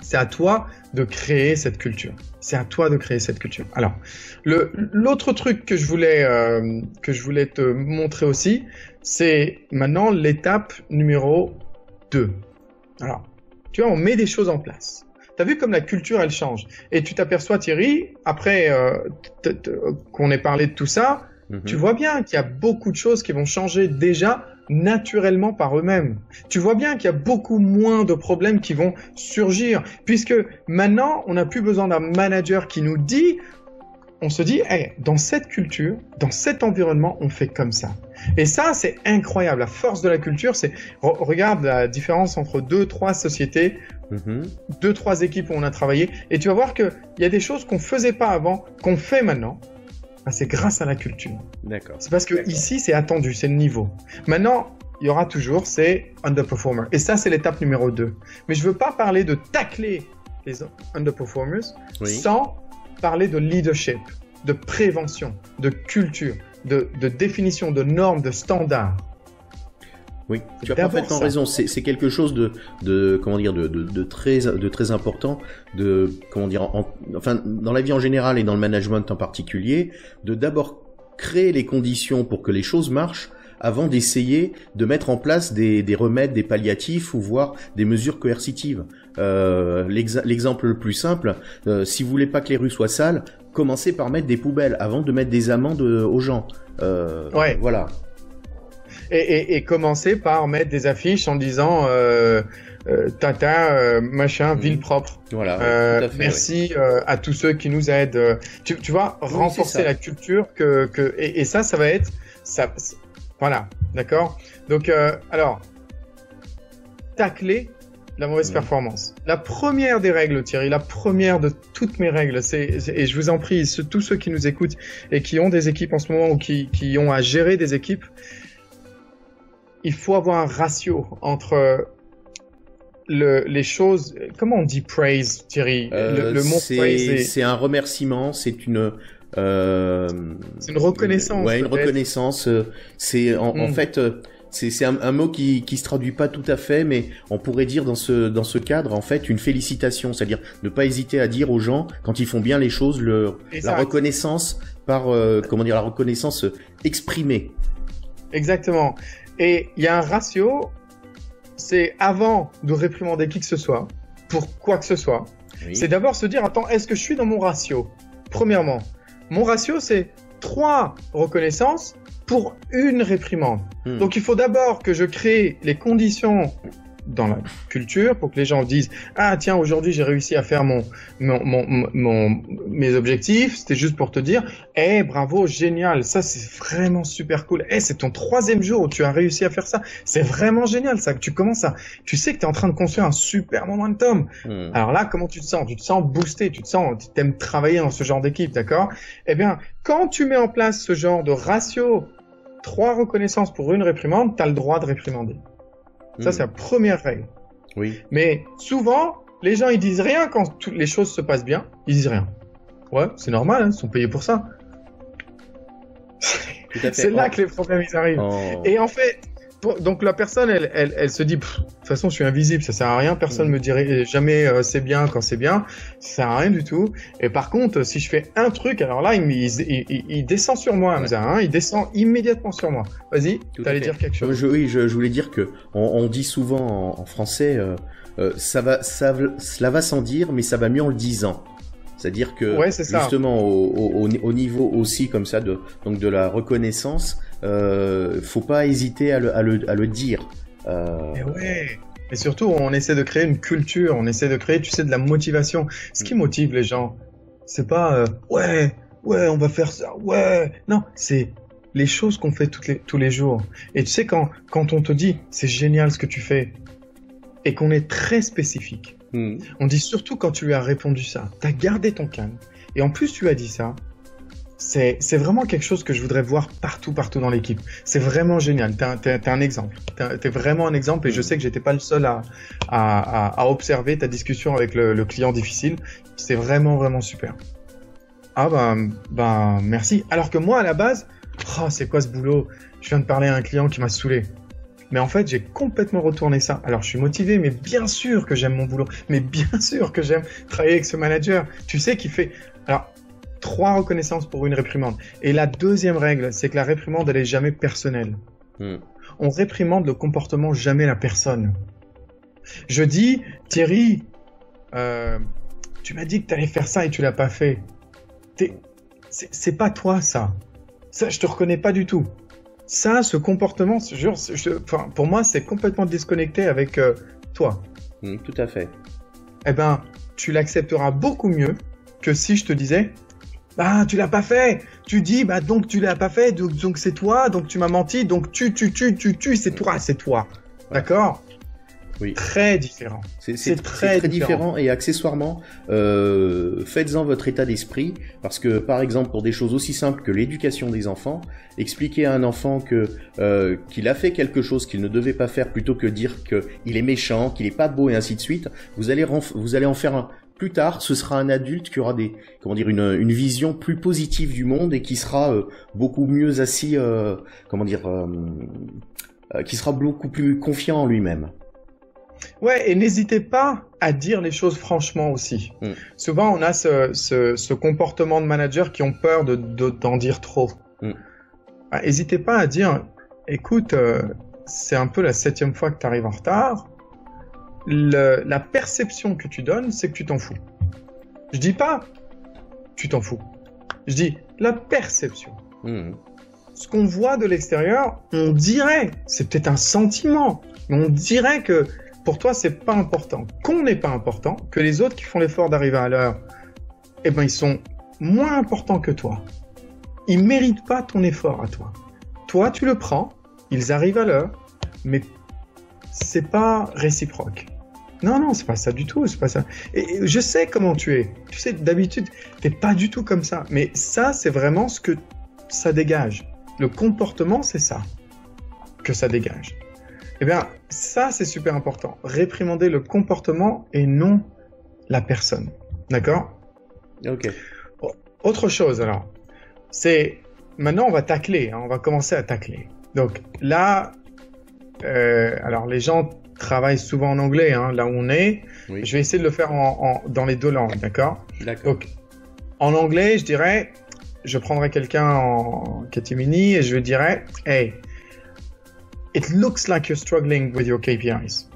Speaker 1: C'est à toi de créer cette culture. C'est à toi de créer cette culture. Alors, l'autre truc que je voulais te montrer aussi, c'est maintenant l'étape numéro 2. Alors, tu vois, on met des choses en place. Tu as vu comme la culture, elle change. Et tu t'aperçois, Thierry, après qu'on ait parlé de tout ça, tu vois bien qu'il y a beaucoup de choses qui vont changer déjà naturellement par eux-mêmes. Tu vois bien qu'il y a beaucoup moins de problèmes qui vont surgir, puisque maintenant, on n'a plus besoin d'un manager qui nous dit, on se dit, hey, dans cette culture, dans cet environnement, on fait comme ça. Et ça, c'est incroyable. La force de la culture, c'est, regarde la différence entre 2-3 sociétés, 2-3 équipes où on a travaillé, et tu vas voir qu'il y a des choses qu'on faisait pas avant, qu'on fait maintenant. Ben, c'est grâce à la culture.
Speaker 2: D'accord.
Speaker 1: C'est parce que ici, c'est attendu, c'est le niveau. Maintenant, il y aura toujours ces underperformers. Et ça, c'est l'étape numéro 2. Mais je veux pas parler de tacler les underperformers sans parler de leadership, de prévention, de culture, de définition, de normes, de standards.
Speaker 2: Oui, tu as parfaitement raison. C'est quelque chose de très important, enfin, dans la vie en général et dans le management en particulier, de d'abord créer les conditions pour que les choses marchent avant d'essayer de mettre en place des remèdes, des palliatifs ou voire des mesures coercitives. L'exemple le plus simple, si vous voulez pas que les rues soient sales, commencez par mettre des poubelles avant de mettre des amendes aux gens. Voilà.
Speaker 1: Et commencer par mettre des affiches en disant Tata, machin, ville propre.
Speaker 2: Voilà.
Speaker 1: Merci à tous ceux qui nous aident. Tu vois, renforcer la culture et ça va être ça. Voilà, d'accord. Donc alors, tacler la mauvaise performance. La première des règles, Thierry, la première de toutes mes règles, et je vous en prie, tous ceux qui nous écoutent et qui ont des équipes en ce moment ou qui ont à gérer des équipes, il faut avoir un ratio entre les choses. Comment on dit praise, Thierry? Le mot praise,
Speaker 2: c'est un remerciement, c'est une
Speaker 1: reconnaissance.
Speaker 2: Ouais, une reconnaissance. C'est en fait, c'est un mot qui se traduit pas tout à fait, mais on pourrait dire dans ce cadre en fait une félicitation, c'est-à-dire ne pas hésiter à dire aux gens quand ils font bien les choses la reconnaissance par la reconnaissance exprimée.
Speaker 1: Exactement. Et il y a un ratio, c'est avant de réprimander qui que ce soit, pour quoi que ce soit, c'est d'abord se dire, attends, est-ce que je suis dans mon ratio? Premièrement, mon ratio, c'est 3 reconnaissances pour 1 réprimande. Donc, il faut d'abord que je crée les conditions dans la culture pour que les gens disent « Ah tiens, aujourd'hui j'ai réussi à faire mes objectifs, c'était juste pour te dire « Eh bravo, génial, ça c'est vraiment super cool. Eh c'est ton 3e jour où tu as réussi à faire ça. C'est vraiment génial ça, que tu commences à... Tu sais que tu es en train de construire un super momentum. Alors là, comment tu te sens? Tu te sens boosté, tu t'aimes travailler dans ce genre d'équipe, d'accord? Eh bien, quand tu mets en place ce genre de ratio, 3 reconnaissances pour 1 réprimande, tu as le droit de réprimander. Ça, c'est la première règle.
Speaker 2: Oui.
Speaker 1: Mais souvent, les gens, ils disent rien quand les choses se passent bien. Ils disent rien. Ouais, c'est normal, hein, ils sont payés pour ça. C'est là que les problèmes, ils arrivent. Et en fait, Donc la personne, elle se dit, de toute façon, je suis invisible, ça sert à rien, personne me dirait jamais c'est bien quand c'est bien, ça sert à rien du tout. Et par contre, si je fais un truc, alors là, il descend sur moi, Hamza, hein, il descend immédiatement sur moi. Vas-y, t'allais dire quelque chose.
Speaker 2: Je voulais dire que on dit souvent en français, cela va sans dire, mais ça va mieux en le disant. C'est-à-dire que justement au niveau aussi comme ça donc de la reconnaissance, faut pas hésiter à le dire.
Speaker 1: Et ouais. Et surtout, on essaie de créer une culture, on essaie de créer, tu sais, de la motivation. Ce qui motive les gens, c'est pas ouais, on va faire ça, ouais. Non, c'est les choses qu'on fait tous les jours. Et tu sais, quand on te dit c'est génial ce que tu fais, et qu'on est très spécifique. On dit surtout quand tu lui as répondu ça, t'as gardé ton calme, et en plus tu as dit ça, c'est vraiment quelque chose que je voudrais voir partout dans l'équipe. C'est vraiment génial, t'es un exemple, t'es vraiment un exemple, et je sais que j'étais pas le seul à observer ta discussion avec le client difficile. C'est vraiment super. Ah ben merci. Alors que moi à la base, c'est quoi ce boulot? Je viens de parler à un client qui m'a saoulé. Mais en fait, j'ai complètement retourné ça. Alors, je suis motivé, mais bien sûr que j'aime mon boulot. Mais bien sûr que j'aime travailler avec ce manager. Tu sais qu'il fait... Alors, 3 reconnaissances pour une réprimande. Et la deuxième règle, c'est que la réprimande, elle est jamais personnelle. On réprimande le comportement, jamais la personne. Je dis, Thierry, tu m'as dit que tu allais faire ça et tu l'as pas fait. C'est pas toi, ça. Ça, je te reconnais pas du tout. Ça, ce comportement, pour moi, c'est complètement disconnecté avec toi.
Speaker 2: Tout à fait.
Speaker 1: Eh ben, tu l'accepteras beaucoup mieux que si je te disais, tu l'as pas fait. Tu dis, donc tu l'as pas fait, donc c'est toi, donc tu m'as menti, donc c'est toi. D'accord ? Oui. Très différent.
Speaker 2: C'est très différent et accessoirement, faites-en votre état d'esprit parce que par exemple pour des choses aussi simples que l'éducation des enfants, expliquer à un enfant qu'il a fait quelque chose qu'il ne devait pas faire plutôt que dire qu'il est méchant, qu'il est pas beau et ainsi de suite, vous allez en faire un. Plus tard, ce sera un adulte qui aura une vision plus positive du monde et qui sera beaucoup mieux assis, qui sera beaucoup plus confiant en lui-même.
Speaker 1: Ouais, et n'hésitez pas à dire les choses franchement aussi. Souvent, on a ce comportement de manager qui ont peur d'en dire trop. N'hésitez pas à dire, écoute, c'est un peu la 7e fois que tu arrives en retard. La perception que tu donnes, c'est que tu t'en fous. Je dis pas, tu t'en fous. Je dis la perception. Ce qu'on voit de l'extérieur, on dirait, c'est peut-être un sentiment, mais on dirait que pour toi, c'est pas important. Qu'on n'est pas important, que les autres qui font l'effort d'arriver à l'heure, ils sont moins importants que toi. Ils méritent pas ton effort à toi. Toi, tu le prends, ils arrivent à l'heure, mais c'est pas réciproque. Non, c'est pas ça du tout, c'est pas ça. Et je sais comment tu es. Tu sais, d'habitude, t'es pas du tout comme ça. Mais ça, c'est vraiment ce que ça dégage. Le comportement, c'est ça que ça dégage. Eh bien, ça, c'est super important. Réprimander le comportement et non la personne. D'accord ?
Speaker 2: Ok.
Speaker 1: Autre chose, alors. Maintenant, on va tacler. On va commencer à tacler. Donc, là, alors, les gens travaillent souvent en anglais, là où on est. Oui. Je vais essayer de le faire dans les 2 langues, d'accord ?
Speaker 2: D'accord.
Speaker 1: Donc, en anglais, je prendrais quelqu'un en catimini et je lui dirais, hey, it looks like you're struggling with your KPIs,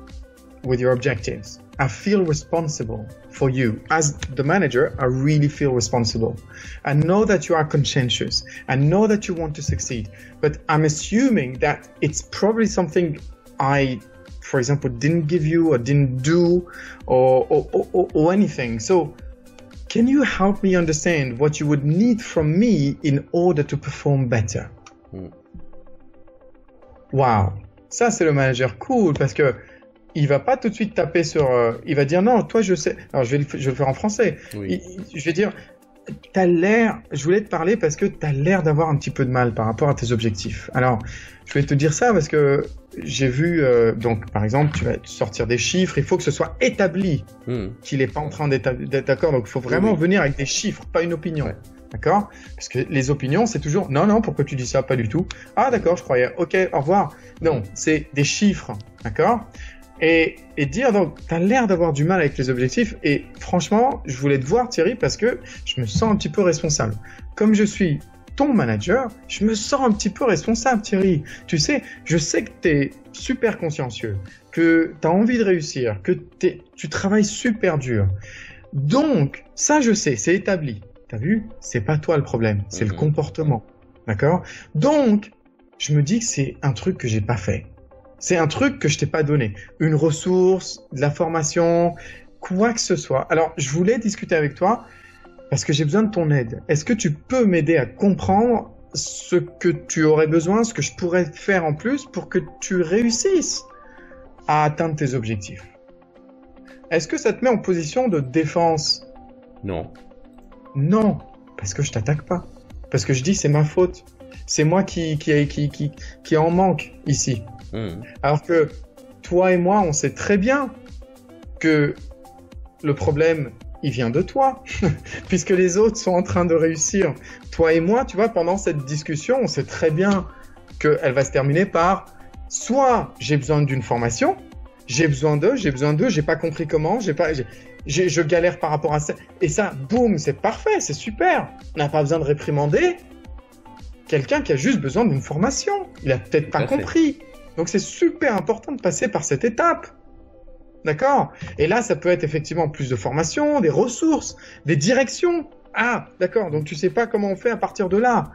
Speaker 1: with your objectives. I feel responsible for you. As the manager, I really feel responsible. I know that you are conscientious. I know that you want to succeed. But I'm assuming that it's probably something I, for example, didn't give you or didn't do or anything. So can you help me understand what you would need from me in order to perform better? Wow, ça c'est le manager cool parce que il va pas tout de suite taper sur, il va dire non, toi je sais. Alors je vais le faire en français. Oui. Je vais dire, je voulais te parler parce que t'as l'air d'avoir un petit peu de mal par rapport à tes objectifs. Alors je vais te dire ça parce que j'ai vu, donc par exemple, tu vas sortir des chiffres, il faut que ce soit établi qu'il est pas en train d'être d'accord. Donc il faut vraiment venir avec des chiffres, pas une opinion. Ouais. D'accord? Parce que les opinions, c'est toujours non, non, pourquoi tu dis ça? Pas du tout. Ah, d'accord, je croyais. Ok, au revoir. Non, c'est des chiffres. D'accord? Et dire, donc, t'as l'air d'avoir du mal avec les objectifs. Et franchement, je voulais te voir, Thierry, parce que je me sens un petit peu responsable. Comme je suis ton manager, je me sens un petit peu responsable, Thierry. Tu sais, je sais que t'es super consciencieux, que t'as envie de réussir, que tu travailles super dur. Donc, ça, je sais, c'est établi. T'as vu? C'est pas toi le problème, c'est le comportement. D'accord? Donc, je me dis que c'est un truc que j'ai pas fait. C'est un truc que je t'ai pas donné. Une ressource, de la formation, quoi que ce soit. Alors, je voulais discuter avec toi parce que j'ai besoin de ton aide. Est-ce que tu peux m'aider à comprendre ce que tu aurais besoin, ce que je pourrais faire en plus pour que tu réussisses à atteindre tes objectifs? Est-ce que ça te met en position de défense?
Speaker 2: Non.
Speaker 1: Non, parce que je t'attaque pas. Parce que je dis c'est ma faute. C'est moi qui en manque ici. Alors que toi et moi, on sait très bien que le problème, il vient de toi, puisque les autres sont en train de réussir. Toi et moi, tu vois, pendant cette discussion, on sait très bien qu'elle va se terminer par soit j'ai besoin d'une formation, j'ai besoin d'eux, j'ai pas compris comment, je galère par rapport à ça. Et ça, boum, c'est parfait, c'est super. On n'a pas besoin de réprimander quelqu'un qui a juste besoin d'une formation. Il a peut-être pas compris. Donc c'est super important de passer par cette étape. D'accord? Et là, ça peut être effectivement plus de formation, des ressources, des directions. Ah, d'accord. Donc tu sais pas comment on fait à partir de là.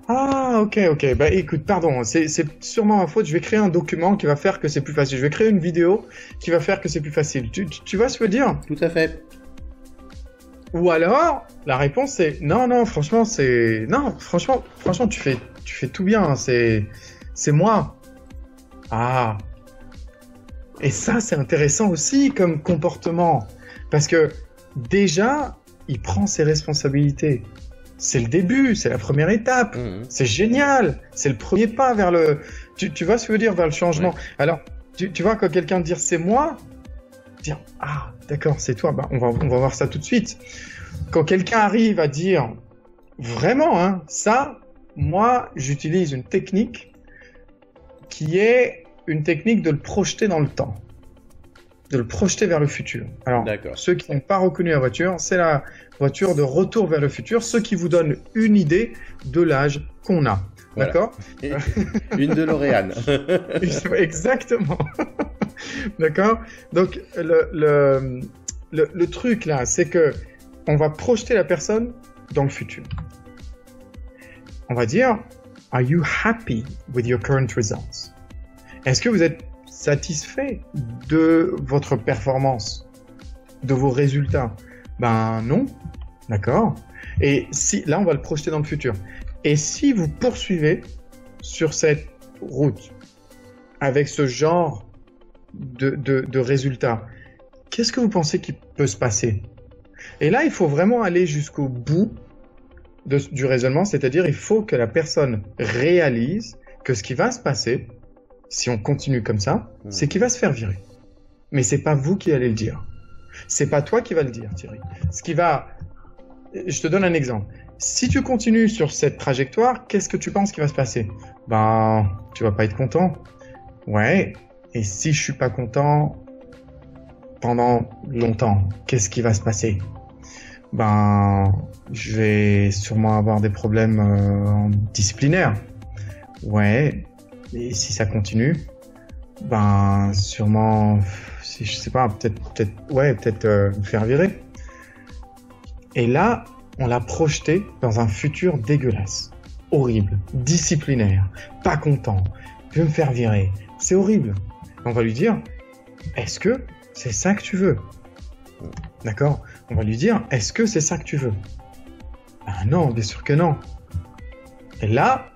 Speaker 1: Ah, ok. Bah écoute, pardon, c'est sûrement ma faute. Je vais créer un document qui va faire que c'est plus facile. Je vais créer une vidéo qui va faire que c'est plus facile. Tu vois ce que je veux dire?
Speaker 2: Tout à fait.
Speaker 1: Ou alors, la réponse c'est non, franchement, franchement, tu fais tout bien. C'est moi. Ah. Et ça, c'est intéressant aussi comme comportement. Parce que déjà, il prend ses responsabilités. C'est le début, c'est la première étape. C'est génial. C'est le premier pas vers le... Tu vois ce que je veux dire, vers le changement. Ouais. Alors, tu vois, quand quelqu'un dit c'est moi, dire ah, d'accord, c'est toi, bah, on va voir ça tout de suite. Quand quelqu'un arrive à dire vraiment, hein, ça, moi, j'utilise une technique qui est une technique de le projeter dans le temps, de le projeter vers le futur. Alors, ceux qui n'ont pas reconnu la voiture, c'est la voiture de Retour vers le futur, ce qui vous donne une idée de l'âge qu'on a. Voilà. D'accord?
Speaker 2: Une DeLorean.
Speaker 1: Exactement. D'accord? Donc, le truc là, c'est que on va projeter la personne dans le futur. On va dire, are you happy with your current results? Est-ce que vous êtes satisfait de votre performance, de vos résultats? Ben non, d'accord. Et si là, on va le projeter dans le futur. Et si vous poursuivez sur cette route avec ce genre de résultats, qu'est-ce que vous pensez qui peut se passer? Et là, il faut vraiment aller jusqu'au bout du raisonnement, c'est-à-dire il faut que la personne réalise que ce qui va se passer, si on continue comme ça, c'est qu'il va se faire virer. Mais c'est pas vous qui allez le dire. C'est pas toi qui va le dire, Thierry. Je te donne un exemple. Si tu continues sur cette trajectoire, qu'est-ce que tu penses qui va se passer? Ben, tu vas pas être content. Ouais. Et si je suis pas content pendant longtemps, qu'est-ce qui va se passer? Ben, je vais sûrement avoir des problèmes disciplinaires. Ouais. Et si ça continue, ben sûrement, si je sais pas, peut-être me faire virer. Et là, on l'a projeté dans un futur dégueulasse, horrible, disciplinaire, pas content, je vais me faire virer. C'est horrible. On va lui dire, est-ce que c'est ça que tu veux? D'accord? On va lui dire, est-ce que c'est ça que tu veux? Ah non, bien sûr que non. Et là,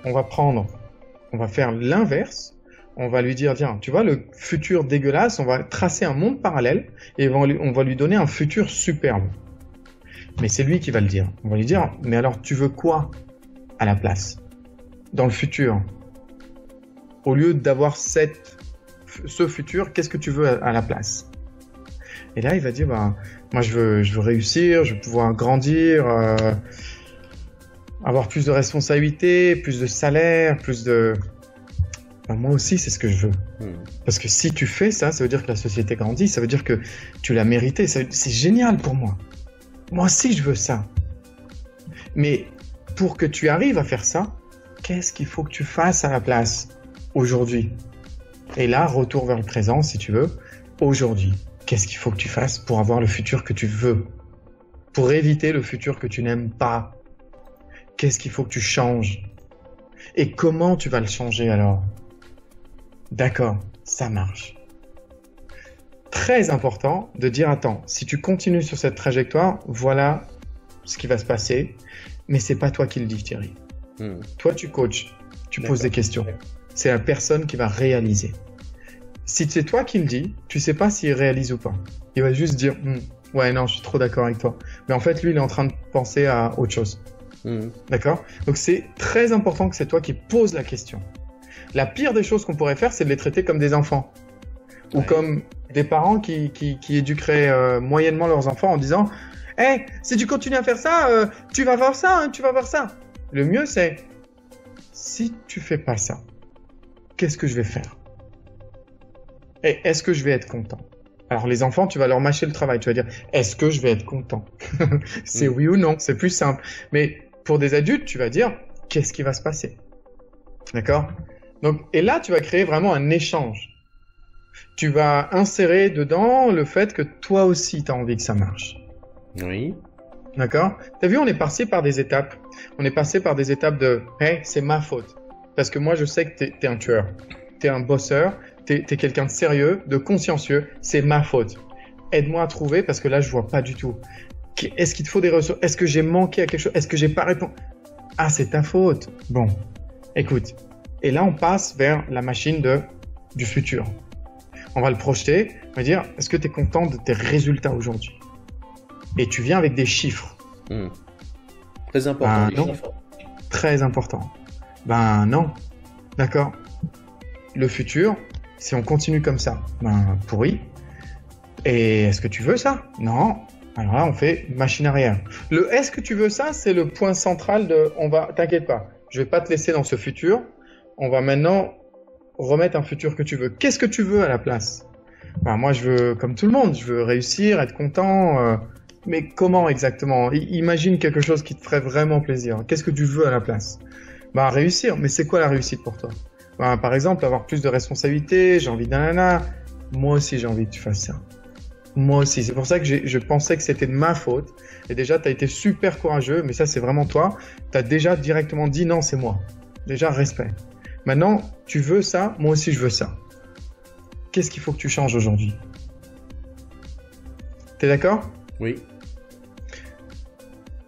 Speaker 1: on va faire l'inverse. On va lui dire, tiens, tu vois, le futur dégueulasse, on va tracer un monde parallèle et on va lui donner un futur superbe. Mais c'est lui qui va le dire. On va lui dire, mais alors tu veux quoi à la place? Dans le futur? Au lieu d'avoir ce futur, qu'est-ce que tu veux à la place? Et là, il va dire, bah, moi je veux réussir, je veux pouvoir grandir, avoir plus de responsabilités, plus de salaire, plus de... Ben, moi aussi, c'est ce que je veux. Parce que si tu fais ça, ça veut dire que la société grandit, ça veut dire que tu l'as mérité. C'est génial pour moi. Moi aussi, je veux ça. Mais pour que tu arrives à faire ça, qu'est-ce qu'il faut que tu fasses à la place aujourd'hui? Et là, retour vers le présent, si tu veux. Aujourd'hui, qu'est-ce qu'il faut que tu fasses pour avoir le futur que tu veux? Pour éviter le futur que tu n'aimes pas? Qu'est-ce qu'il faut que tu changes? Et comment tu vas le changer alors? D'accord, ça marche. Très important de dire, attends, si tu continues sur cette trajectoire, voilà ce qui va se passer, mais c'est pas toi qui le dis, Thierry. Toi, tu coaches, tu poses des questions. C'est la personne qui va réaliser. Si c'est toi qui le dis, tu sais pas s'il réalise ou pas. Il va juste dire, ouais, non, je suis trop d'accord avec toi. Mais en fait, lui, il est en train de penser à autre chose. D'accord? Donc, c'est très important que c'est toi qui poses la question. La pire des choses qu'on pourrait faire, c'est de les traiter comme des enfants. Ou comme des parents qui éduqueraient moyennement leurs enfants en disant « Hey, si tu continues à faire ça, tu vas voir ça, hein, tu vas voir ça. » Le mieux, c'est « Si tu fais pas ça, qu'est-ce que je vais faire? Et est-ce que je vais être content? » Alors les enfants, tu vas leur mâcher le travail. Tu vas dire « Est-ce que je vais être content? » C'est oui ou non, c'est plus simple. Mais pour des adultes, tu vas dire « Qu'est-ce qui va se passer? » D'accord? Donc, et là, tu vas créer vraiment un échange. Tu vas insérer dedans le fait que toi aussi, tu as envie que ça marche.
Speaker 2: Oui.
Speaker 1: D'accord? T'as vu, on est passé par des étapes. On est passé par des étapes de « Hey, c'est ma faute. Parce que moi, je sais que t'es un tueur. T'es un bosseur. T'es quelqu'un de sérieux, de consciencieux. C'est ma faute. Aide-moi à trouver parce que là, je vois pas du tout. Est-ce qu'il te faut des ressources? Est-ce que j'ai manqué à quelque chose? Est-ce que j'ai pas répondu? Ah, c'est ta faute. Bon, écoute. Et là, on passe vers la machine du futur. On va le projeter, on va dire, est-ce que tu es content de tes résultats aujourd'hui? Et tu viens avec des chiffres.
Speaker 2: Très important, les
Speaker 1: non.
Speaker 2: chiffres.
Speaker 1: Très important. Ben non, d'accord. Le futur, si on continue comme ça, ben pourri. Et est-ce que tu veux ça? Non. Alors là, on fait machine arrière. Le est-ce que tu veux ça, c'est le point central de, t'inquiète pas, je vais pas te laisser dans ce futur. On va maintenant remettre un futur que tu veux. Qu'est-ce que tu veux à la place? Ben, moi, je veux, comme tout le monde, je veux réussir, être content. Mais comment exactement? Imagine quelque chose qui te ferait vraiment plaisir. Qu'est-ce que tu veux à la place? Ben, réussir. Mais c'est quoi la réussite pour toi? Ben, par exemple, avoir plus de responsabilités. J'ai envie d'un. Moi aussi, j'ai envie que tu fasses ça. Moi aussi. C'est pour ça que je pensais que c'était de ma faute. Et déjà, tu as été super courageux. Mais ça, c'est vraiment toi. Tu as déjà directement dit non, c'est moi. Déjà, respect. Maintenant, tu veux ça, moi aussi je veux ça. Qu'est-ce qu'il faut que tu changes aujourd'hui? T'es d'accord?
Speaker 2: Oui.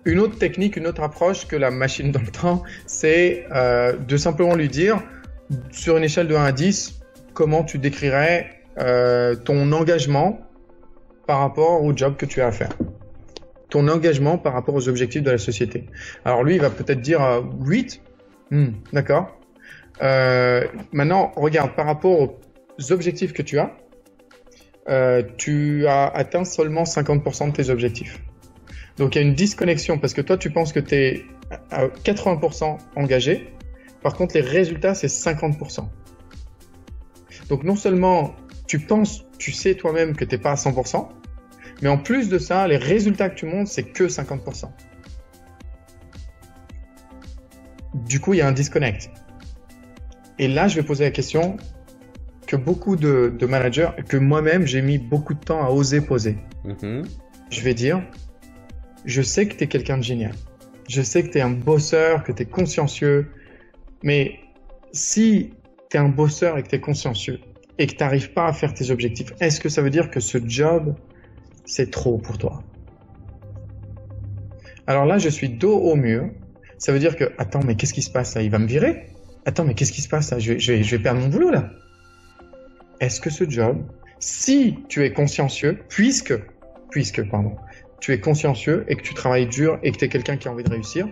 Speaker 1: Une autre technique, une autre approche que la machine dans le temps, c'est de simplement lui dire, sur une échelle de 1 à 10, comment tu décrirais ton engagement par rapport au job que tu as à faire. Ton engagement par rapport aux objectifs de la société. Alors lui, il va peut-être dire 8. D'accord. Maintenant, regarde, par rapport aux objectifs que tu as atteint seulement 50% de tes objectifs. Donc, il y a une disconnexion parce que toi, tu penses que tu es à 80% engagé. Par contre, les résultats, c'est 50%. Donc, non seulement tu sais toi-même que tu n'es pas à 100%, mais en plus de ça, les résultats que tu montres, c'est que 50%. Du coup, il y a un disconnect. Et là, je vais poser la question que beaucoup de managers, que moi-même, j'ai mis beaucoup de temps à oser poser. Je vais dire, je sais que tu es quelqu'un de génial. Je sais que tu es un bosseur, que tu es consciencieux. Mais si tu es un bosseur et que tu es consciencieux et que tu n'arrives pas à faire tes objectifs, est-ce que ça veut dire que ce job, c'est trop pour toi? Alors là, je suis dos au mur. Ça veut dire que, attends, mais qu'est-ce qui se passe là? Il va me virer? Attends, mais qu'est-ce qui se passe là? Je vais perdre mon boulot là. Est-ce que ce job, si tu es consciencieux, puisque tu es consciencieux et que tu travailles dur et que tu es quelqu'un qui a envie de réussir,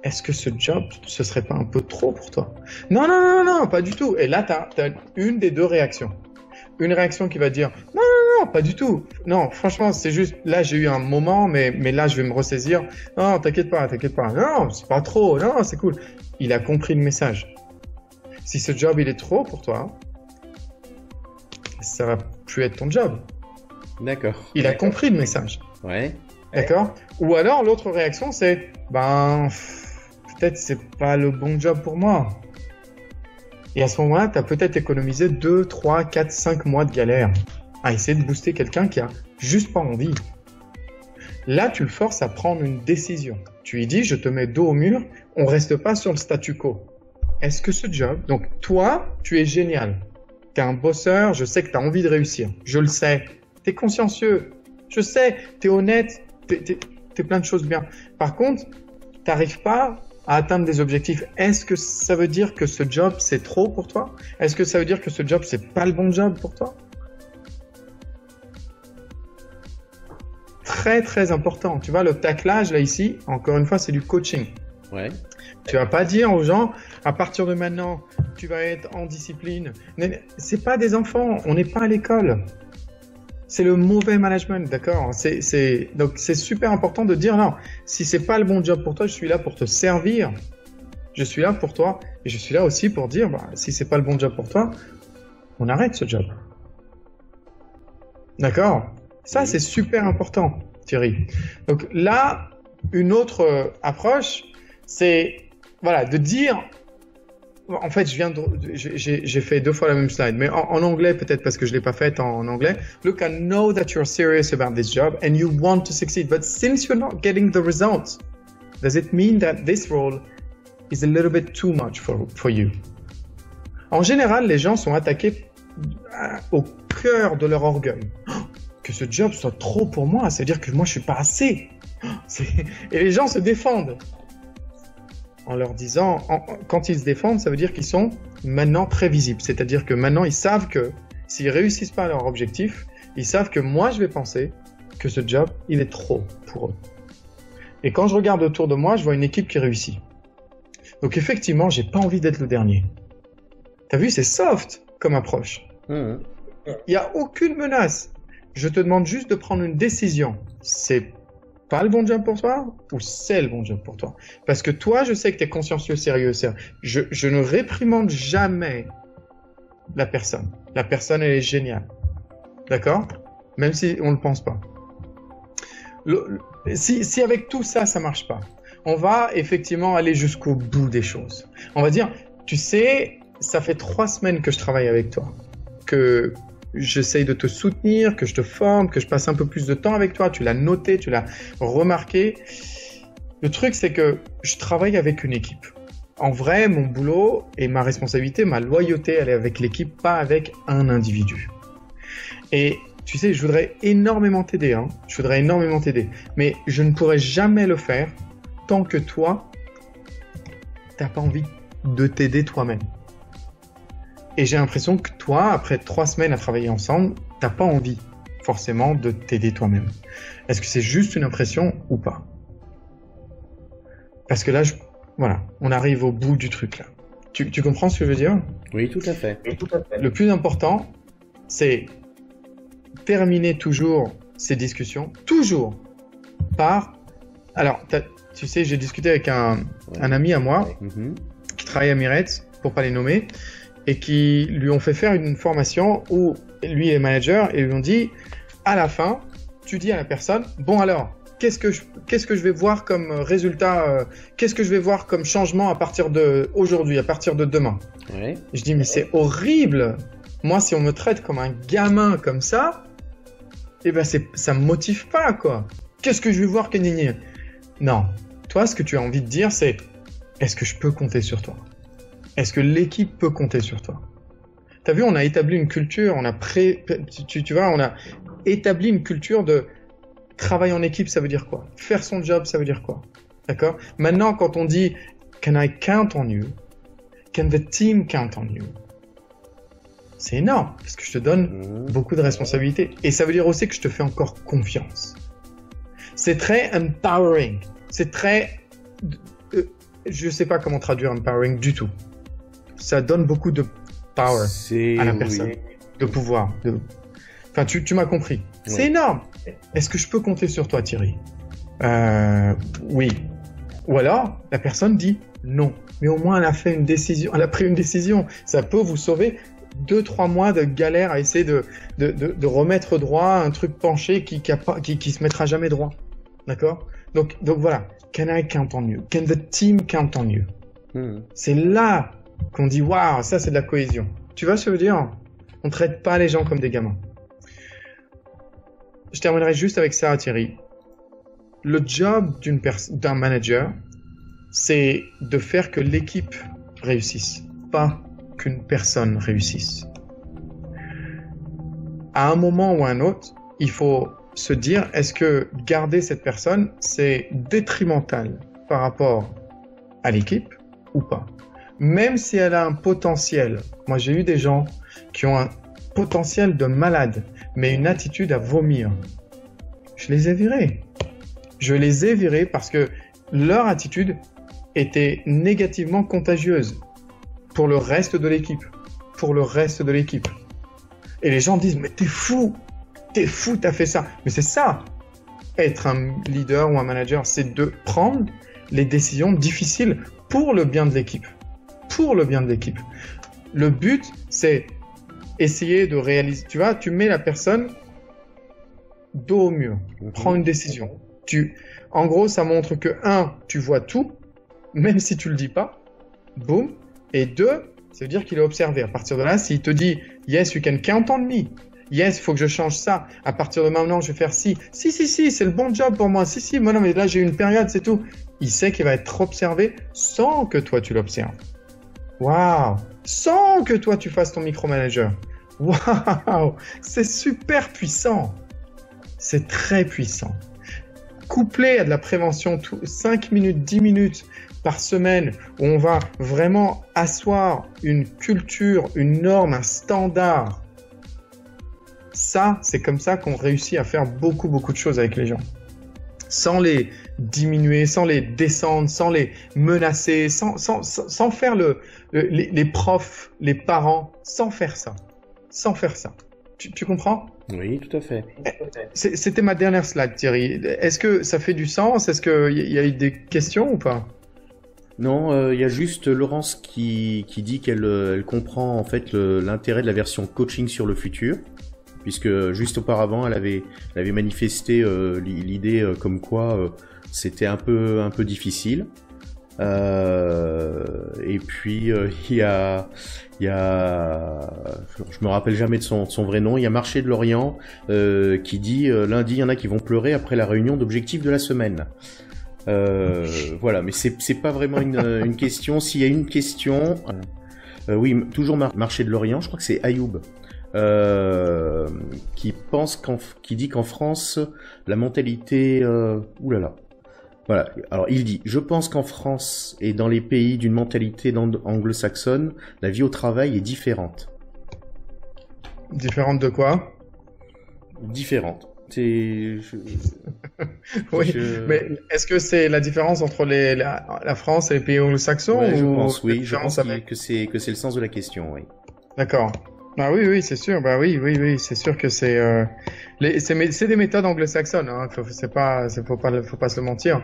Speaker 1: est-ce que ce job, ce serait pas un peu trop pour toi? Non, pas du tout. Et là, tu as une des deux réactions. Une réaction qui va dire, non, Non, pas du tout. Non, franchement, c'est juste, là, j'ai eu un moment, mais là, je vais me ressaisir. Non, t'inquiète pas. Non, c'est pas trop. Non, c'est cool. Il a compris le message. Si ce job, il est trop pour toi, ça va plus être ton job.
Speaker 2: D'accord.
Speaker 1: Il a compris le message.
Speaker 2: Ouais.
Speaker 1: D'accord? Ou alors, l'autre réaction, c'est, peut-être c'est pas le bon job pour moi. Et à ce moment-là, tu as peut-être économisé 2, 3, 4, 5 mois de galère à essayer de booster quelqu'un qui a juste pas envie. Là, tu le forces à prendre une décision. Tu lui dis, je te mets dos au mur, on reste pas sur le statu quo. Est-ce que ce job, donc toi, tu es génial. Tu es un bosseur, je sais que tu as envie de réussir. Je le sais. Tu es consciencieux. Je sais, tu es honnête, tu es plein de choses bien. Par contre, tu n'arrives pas à atteindre des objectifs. Est-ce que ça veut dire que ce job, c'est trop pour toi? Est-ce que ça veut dire que ce job, c'est pas le bon job pour toi? Très, très important. Tu vois, le taclage, là, ici, encore une fois, c'est du coaching.
Speaker 2: Ouais.
Speaker 1: Tu vas pas dire aux gens, à partir de maintenant, tu vas être en discipline. C'est pas des enfants. On n'est pas à l'école. C'est le mauvais management, d'accord? Donc, c'est super important de dire non. Si c'est pas le bon job pour toi, je suis là pour te servir. Je suis là pour toi. Et je suis là aussi pour dire, si c'est pas le bon job pour toi, on arrête ce job. D'accord? Ça, c'est super important, Thierry. Donc là, une autre approche, c'est, voilà, de dire, en fait, j'ai fait 2 fois la même slide, mais en anglais, peut-être parce que je l'ai pas faite en anglais. Look, I know that you're serious about this job and you want to succeed, but since you're not getting the results, does it mean that this role is a little bit too much for you? En général, les gens sont attaqués au cœur de leur orgueil. Que ce job soit trop pour moi, ça veut dire que moi je suis pas assez. Et les gens se défendent en leur disant, quand ils se défendent, ça veut dire qu'ils sont maintenant prévisibles. C'est-à-dire que maintenant ils savent que s'ils réussissent pas à leur objectif, ils savent que moi je vais penser que ce job il est trop pour eux. Et quand je regarde autour de moi, je vois une équipe qui réussit. Donc effectivement, j'ai pas envie d'être le dernier. T'as vu, c'est soft comme approche. Il y a aucune menace. Je te demande juste de prendre une décision. C'est pas le bon job pour toi ou c'est le bon job pour toi? Parce que toi, je sais que tu es consciencieux, sérieux. Je ne réprimande jamais la personne. La personne, elle est géniale. D'accord? Même si on ne le pense pas. Si avec tout ça, ça marche pas, on va effectivement aller jusqu'au bout des choses. On va dire, tu sais, ça fait 3 semaines que je travaille avec toi. Que j'essaye de te soutenir, que je te forme, que je passe un peu plus de temps avec toi. Tu l'as noté, tu l'as remarqué. Le truc, c'est que je travaille avec une équipe. En vrai, mon boulot et ma responsabilité, ma loyauté, elle est avec l'équipe, pas avec un individu. Et tu sais, je voudrais énormément t'aider, hein. Je voudrais énormément t'aider. Mais je ne pourrais jamais le faire tant que toi, t'as pas envie de t'aider toi-même. Et j'ai l'impression que toi, après 3 semaines à travailler ensemble, t'as pas envie forcément de t'aider toi-même. Est-ce que c'est juste une impression ou pas? Parce que là, voilà, on arrive au bout du truc là. Tu comprends ce que je veux dire?
Speaker 2: Oui, tout à fait.
Speaker 1: Le plus important, c'est terminer toujours ces discussions, toujours par... Alors, tu sais, j'ai discuté avec un ami à moi qui travaille à Emirates, pour pas les nommer, et qui lui ont fait faire une formation où lui est manager et lui ont dit, à la fin, tu dis à la personne, bon alors, qu'est-ce que je vais voir comme résultat, qu'est-ce que je vais voir comme changement à partir de aujourd'hui, à partir de demain?
Speaker 2: Ouais.
Speaker 1: Je dis, mais c'est horrible. Moi, si on me traite comme un gamin comme ça, eh ben ça me motive pas, quoi. Qu'est-ce que je vais voir que nini? Non. Toi, ce que tu as envie de dire, c'est, est-ce que je peux compter sur toi? Est-ce que l'équipe peut compter sur toi? T'as vu, on a établi une culture, on a tu vois, on a établi une culture de travail en équipe, ça veut dire quoi? Faire son job, ça veut dire quoi? D'accord? Maintenant, quand on dit can I count on you? Can the team count on you? C'est énorme, parce que je te donne beaucoup de responsabilités. Et ça veut dire aussi que je te fais encore confiance. C'est très empowering. C'est très... je sais pas comment traduire empowering du tout. Ça donne beaucoup de power à la personne, de pouvoir. Enfin, tu m'as compris. C'est énorme. Est-ce que je peux compter sur toi, Thierry? Oui. Ou alors, la personne dit non. Mais au moins, elle a fait une décision. Elle a pris une décision. Ça peut vous sauver 2-3 mois de galère à essayer de remettre droit un truc penché qui se mettra jamais droit. D'accord? Donc voilà. Can I count on you? Can the team count on you? C'est là qu'on dit waouh, ça c'est de la cohésion. Tu vois ce que je veux dire? On traite pas les gens comme des gamins. Je terminerai juste avec ça, Thierry. Le job d'un manager, c'est de faire que l'équipe réussisse, pas qu'une personne réussisse. À un moment ou à un autre, il faut se dire, est-ce que garder cette personne, c'est détrimental par rapport à l'équipe ou pas? Même si elle a un potentiel. Moi, j'ai eu des gens qui ont un potentiel de malade, mais une attitude à vomir. Je les ai virés. Je les ai virés parce que leur attitude était négativement contagieuse pour le reste de l'équipe. Pour le reste de l'équipe. Et les gens disent, mais t'es fou, t'as fait ça. Mais c'est ça, être un leader ou un manager, c'est de prendre les décisions difficiles pour le bien de l'équipe. Pour le bien de l'équipe. Le but, c'est essayer de réaliser. Tu vois, tu mets la personne dos au mur. Prends une décision. En gros, ça montre que 1, tu vois tout, même si tu le dis pas. Boum. Et 2, ça veut dire qu'il est observé. À partir de là, s'il te dit « Yes, you can count on me. Yes, il faut que je change ça. À partir de maintenant, je vais faire ci. Si, c'est le bon job pour moi. Si, moi, non, mais là, j'ai une période, c'est tout. » Il sait qu'il va être observé sans que toi, tu l'observes. Waouh! Sans que toi, tu fasses ton micromanager. Waouh! C'est super puissant. C'est très puissant. Couplé à de la prévention, 5 minutes, 10 minutes par semaine, où on va vraiment asseoir une culture, une norme, un standard. Ça, c'est comme ça qu'on réussit à faire beaucoup de choses avec les gens. Sans les diminuer, sans les descendre, sans les menacer, sans faire les profs, les parents, sans faire ça. Sans faire ça. Tu comprends?
Speaker 2: Oui, tout à fait.
Speaker 1: C'était ma dernière slide, Thierry. Est-ce que ça fait du sens? Est-ce qu'il y a eu des questions ou pas?
Speaker 2: Non, il y a juste Laurence qui dit qu'elle comprend en fait l'intérêt de la version coaching sur le futur, puisque juste auparavant elle avait manifesté l'idée comme quoi c'était un peu difficile. Et puis il y a je me rappelle jamais de son vrai nom, il y a Marché de Lorient qui dit lundi il y en a qui vont pleurer après la réunion d'objectifs de la semaine. Voilà, mais c'est pas vraiment une question. S'il y a une question, oui, toujours Marché de Lorient, je crois que c'est Ayoub qui dit qu'en France la mentalité oulala. Voilà. Alors il dit, je pense qu'en France et dans les pays d'une mentalité anglo-saxonne, la vie au travail est différente.
Speaker 1: Différente de quoi?
Speaker 2: Différente.
Speaker 1: Oui, mais est-ce que c'est la différence entre la France et les pays anglo-saxons?
Speaker 2: Ouais, je pense, oui. Je pense que c'est le sens de la question, oui.
Speaker 1: D'accord. Ah oui, c'est sûr. Bah oui, c'est sûr que c'est des méthodes anglo-saxonnes. Hein. Faut pas se le mentir.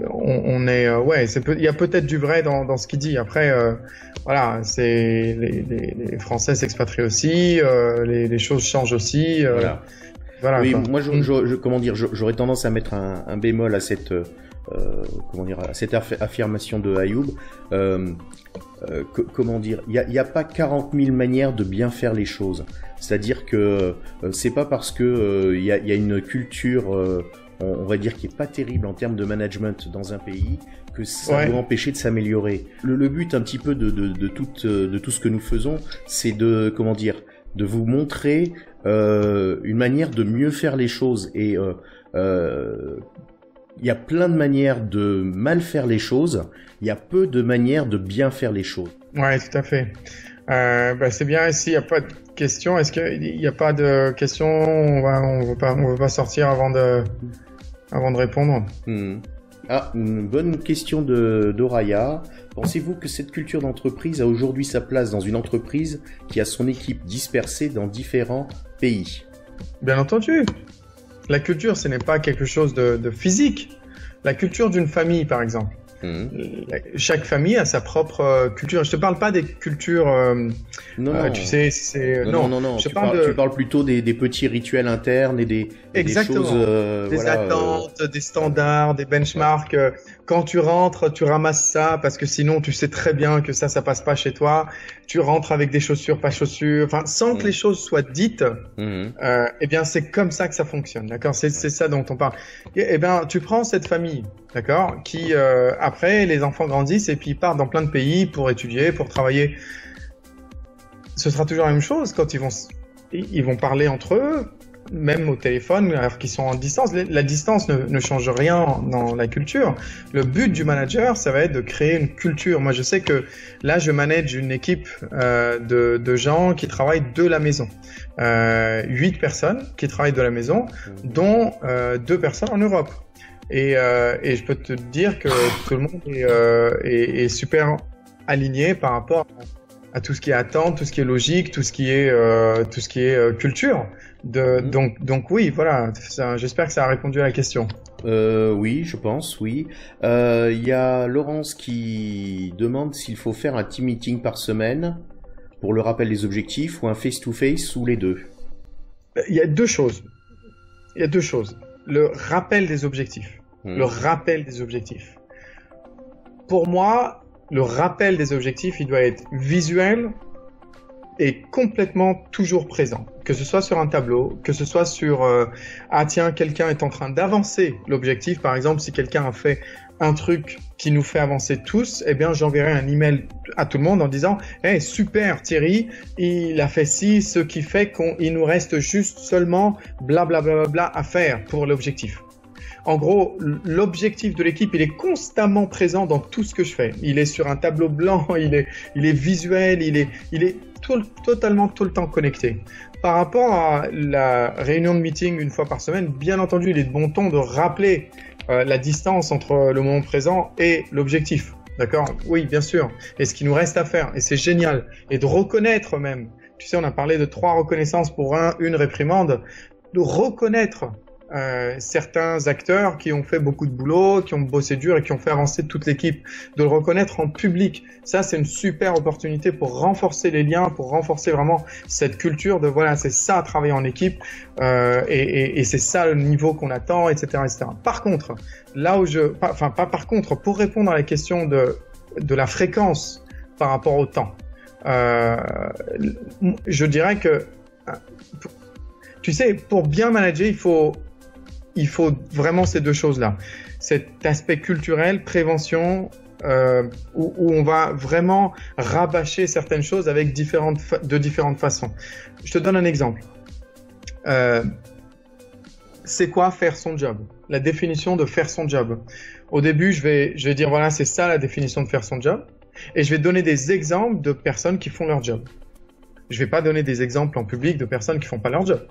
Speaker 1: On est, il y a peut-être du vrai dans ce qu'il dit. Après, voilà, c'est les Français s'expatrient aussi, les choses changent aussi. Voilà.
Speaker 2: Oui, moi, comment dire, j'aurais tendance à mettre un bémol à cette à cette affirmation de Ayoub. Comment dire, il y a pas 40 000 manières de bien faire les choses. C'est-à-dire que c'est pas parce que il y a une culture, on va dire, qui est pas terrible en termes de management dans un pays que ça doit empêcher de s'améliorer. Le but un petit peu de tout ce que nous faisons, c'est de vous montrer une manière de mieux faire les choses. Et il y a plein de manières de mal faire les choses, il y a peu de manières de bien faire les choses.
Speaker 1: Ouais, tout à fait. C'est bien. S'il n'y a pas de questions, est-ce qu'il n'y a pas de questions? On veut pas sortir avant de répondre.
Speaker 2: Ah, une bonne question de d'Oraya. Pensez-vous que cette culture d'entreprise a aujourd'hui sa place dans une entreprise qui a son équipe dispersée dans différents pays?
Speaker 1: Bien entendu. La culture, ce n'est pas quelque chose de physique. La culture d'une famille, par exemple. Chaque famille a sa propre culture. Je te parle pas des cultures.
Speaker 2: Non.
Speaker 1: Tu sais, c'est
Speaker 2: non. Tu parles plutôt des petits rituels internes et des
Speaker 1: exactement.
Speaker 2: choses.
Speaker 1: Des attentes, des standards, des benchmarks. Quand tu rentres, tu ramasses ça parce que sinon, tu sais très bien que ça passe pas chez toi. Tu rentres avec des chaussures, pas chaussures. Enfin, sans que les choses soient dites. Eh bien, c'est comme ça que ça fonctionne. D'accord? C'est ça dont on parle. Eh bien, tu prends cette famille, d'accord, qui après, les enfants grandissent et puis ils partent dans plein de pays pour étudier, pour travailler. Ce sera toujours la même chose quand ils vont parler entre eux, même au téléphone, alors qu'ils sont en distance. La distance ne change rien dans la culture. Le but du manager, ça va être de créer une culture. Moi, je sais que là, je manage une équipe de gens qui travaillent de la maison. 8 personnes qui travaillent de la maison, dont 2 personnes en Europe. Et je peux te dire que tout le monde est super aligné par rapport à tout ce qui est attente, tout ce qui est logique, tout ce qui est culture. Donc oui, voilà. J'espère que ça a répondu à la question.
Speaker 2: Oui, je pense, oui. Il y a Laurence qui demande s'il faut faire un team meeting par semaine pour le rappel des objectifs ou un face-to-face ou les deux.
Speaker 1: Il y a deux choses. Le rappel des objectifs. Le rappel des objectifs. Pour moi, le rappel des objectifs, il doit être visuel et complètement toujours présent. Que ce soit sur un tableau, que ce soit sur ah tiens, quelqu'un est en train d'avancer l'objectif. Par exemple, si quelqu'un a fait un truc qui nous fait avancer tous, eh bien j'enverrai un email à tout le monde en disant hey, super Thierry, il a fait ci, ce qui fait qu'il nous reste juste seulement blablabla à faire pour l'objectif. En gros, l'objectif de l'équipe, il est constamment présent dans tout ce que je fais. Il est sur un tableau blanc, il est visuel, il est totalement tout le temps connecté. Par rapport à la réunion de meeting une fois par semaine, bien entendu, il est de bon ton de rappeler la distance entre le moment présent et l'objectif. D'accord? Oui, bien sûr. Et ce qu'il nous reste à faire, et c'est génial. Et de reconnaître même. Tu sais, on a parlé de 3 reconnaissances pour une réprimande. De reconnaître certains acteurs qui ont fait beaucoup de boulot, qui ont bossé dur et qui ont fait avancer toute l'équipe, de le reconnaître en public. Ça, c'est une super opportunité pour renforcer les liens, pour renforcer vraiment cette culture de voilà, c'est ça travailler en équipe et c'est ça le niveau qu'on attend, etc., etc. Par contre, là où pour répondre à la question de la fréquence par rapport au temps, je dirais que tu sais, pour bien manager, il faut vraiment ces deux choses-là. Cet aspect culturel, prévention, où on va vraiment rabâcher certaines choses avec de différentes façons. Je te donne un exemple. C'est quoi faire son job? La définition de faire son job. Au début, je vais dire voilà, c'est ça la définition de faire son job. Et je vais donner des exemples de personnes qui font leur job. Je vais pas donner des exemples en public de personnes qui font pas leur job.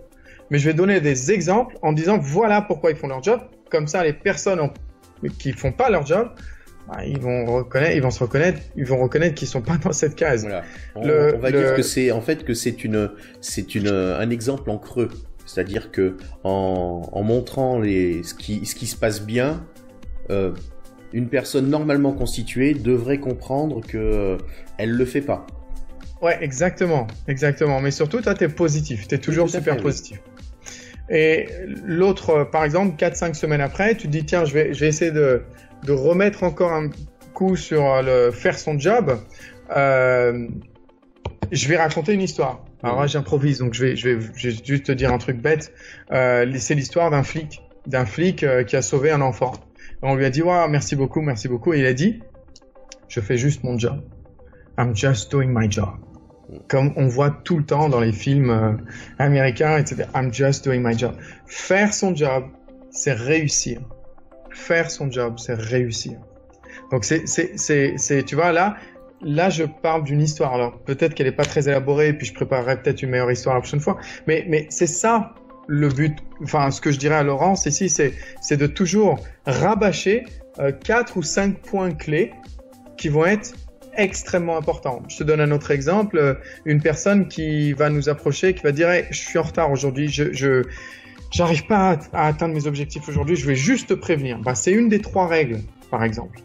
Speaker 1: Mais je vais donner des exemples en disant voilà pourquoi ils font leur job. Comme ça, les personnes qui font pas leur job, ils vont reconnaître qu'ils sont pas dans cette case.
Speaker 2: Voilà. On va dire que c'est un exemple en creux. C'est-à-dire que en montrant ce qui se passe bien, une personne normalement constituée devrait comprendre que elle le fait pas.
Speaker 1: Ouais, exactement. Mais surtout, toi, t'es positif. T'es toujours super positif. Et l'autre, par exemple, 4-5 semaines après, tu te dis, tiens, je vais essayer de remettre encore un coup sur le faire son job. Je vais raconter une histoire. Alors là, j'improvise, donc je vais juste te dire un truc bête. C'est l'histoire d'un flic qui a sauvé un enfant. Et on lui a dit, wow, merci beaucoup. Et il a dit, je fais juste mon job. I'm just doing my job. Comme on voit tout le temps dans les films américains, etc. I'm just doing my job. Faire son job, c'est réussir. Donc tu vois, là, je parle d'une histoire. Alors, peut-être qu'elle est pas très élaborée, puis je préparerai peut-être une meilleure histoire la prochaine fois. Mais c'est ça le but. Enfin, ce que je dirais à Laurence ici, c'est de toujours rabâcher 4 ou 5 points clés qui vont être extrêmement importants. Je te donne un autre exemple, une personne qui va nous approcher, qui va dire hey, je suis en retard aujourd'hui, j'arrive pas à atteindre mes objectifs aujourd'hui, je vais juste te prévenir. C'est une des 3 règles, par exemple.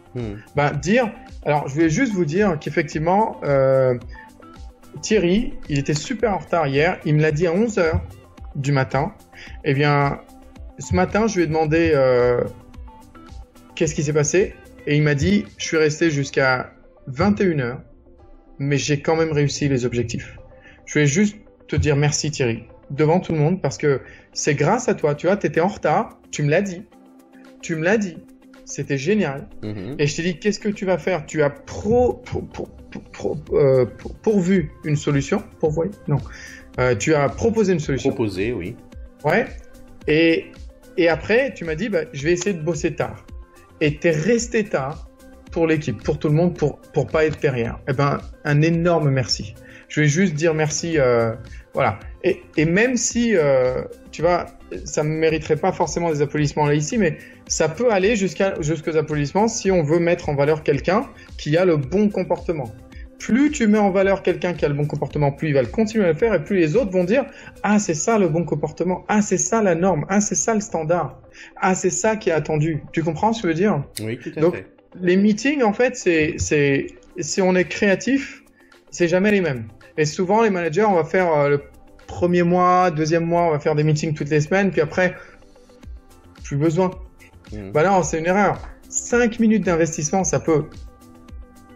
Speaker 1: Alors je vais juste vous dire qu'effectivement, Thierry, il était super en retard hier, il me l'a dit à 11h du matin. Eh bien, ce matin, je lui ai demandé qu'est-ce qui s'est passé et il m'a dit je suis resté jusqu'à 21h, mais j'ai quand même réussi les objectifs. Je voulais juste te dire merci Thierry, devant tout le monde, parce que c'est grâce à toi, tu vois, tu étais en retard, tu me l'as dit, c'était génial. Et je t'ai dit, qu'est-ce que tu vas faire? Tu as pourvu une solution, tu as proposé une solution.
Speaker 2: Proposé, oui.
Speaker 1: Ouais, et après, tu m'as dit, je vais essayer de bosser tard. Et t'es resté tard pour l'équipe, pour tout le monde, pour pas être derrière. Un énorme merci. Je vais juste dire merci, voilà. Et même si, tu vois, ça ne mériterait pas forcément des applaudissements là ici, mais ça peut aller jusqu'aux applaudissements si on veut mettre en valeur quelqu'un qui a le bon comportement. Plus tu mets en valeur quelqu'un qui a le bon comportement, plus il va le continuer à le faire et plus les autres vont dire « Ah, c'est ça le bon comportement. Ah, c'est ça la norme. Ah, c'est ça le standard. Ah, c'est ça qui est attendu. » Tu comprends ce que je veux dire?
Speaker 2: Oui, tout à
Speaker 1: Donc,
Speaker 2: fait.
Speaker 1: Les meetings, en fait, si on est créatif, c'est jamais les mêmes. Et souvent, les managers, on va faire le premier mois, deuxième mois, on va faire des meetings toutes les semaines, puis après, plus besoin. Non, c'est une erreur. 5 minutes d'investissement, ça peut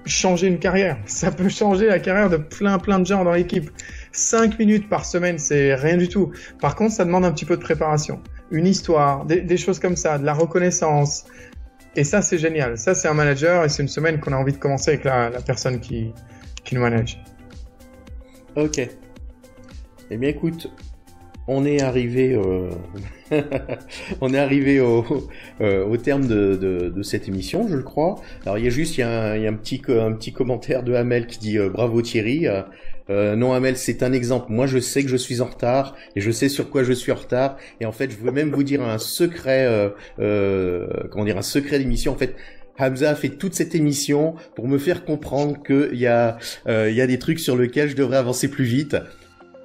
Speaker 1: changer une carrière. Ça peut changer la carrière de plein de gens dans l'équipe. 5 minutes par semaine, c'est rien du tout. Par contre, ça demande un petit peu de préparation. Une histoire, des choses comme ça, de la reconnaissance. Et ça, c'est génial. Ça, c'est un manager et c'est une semaine qu'on a envie de commencer avec la personne qui nous manage.
Speaker 2: Ok. Eh bien, écoute, on est arrivé, au terme de cette émission, je le crois. Alors, il y a un petit commentaire de Hamel qui dit bravo Thierry. Non Hamel, c'est un exemple. Moi, je sais que je suis en retard et je sais sur quoi je suis en retard. Et en fait, je veux même vous dire un secret, un secret d'émission. En fait, Hamza a fait toute cette émission pour me faire comprendre qu'il y a des trucs sur lesquels je devrais avancer plus vite.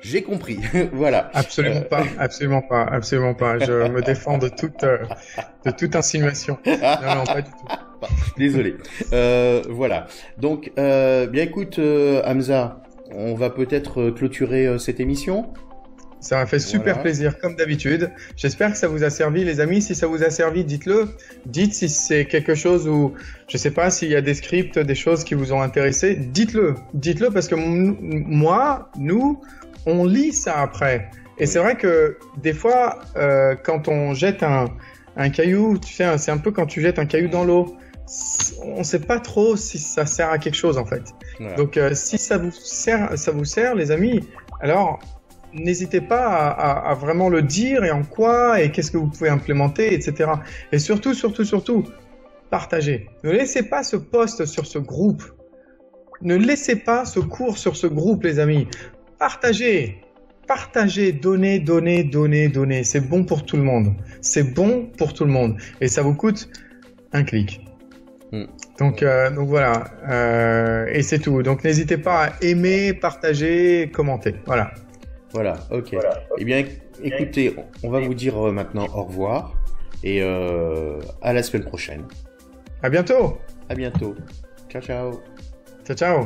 Speaker 2: J'ai compris, voilà.
Speaker 1: Absolument pas. Je me défends de toute insinuation. Non, pas du tout.
Speaker 2: Désolé. Voilà. Donc, bien écoute, Hamza, on va peut-être clôturer cette émission.
Speaker 1: Ça m'a fait super plaisir, comme d'habitude. J'espère que ça vous a servi, les amis. Si ça vous a servi, dites-le. Dites si c'est quelque chose où, je sais pas, s'il y a des scripts, des choses qui vous ont intéressé. Dites-le. Dites-le parce que nous, on lit ça après. Et c'est vrai que des fois, quand on jette un caillou, tu sais, c'est un peu quand tu jettes un caillou dans l'eau. On sait pas trop si ça sert à quelque chose en fait. Voilà. Donc si ça vous sert, les amis, alors n'hésitez pas à vraiment le dire et en quoi et qu'est-ce que vous pouvez implémenter, etc. Et surtout, partagez. Ne laissez pas ce post sur ce groupe. Ne laissez pas ce cours sur ce groupe, les amis. Partagez, donnez. C'est bon pour tout le monde. Et ça vous coûte un clic. Donc voilà. Et c'est tout. Donc n'hésitez pas à aimer, partager, commenter. Voilà.
Speaker 2: Voilà, ok. Eh bien, écoutez, on va vous dire maintenant au revoir et à la semaine prochaine.
Speaker 1: À bientôt.
Speaker 2: À bientôt. Ciao, ciao.
Speaker 1: Ciao, ciao.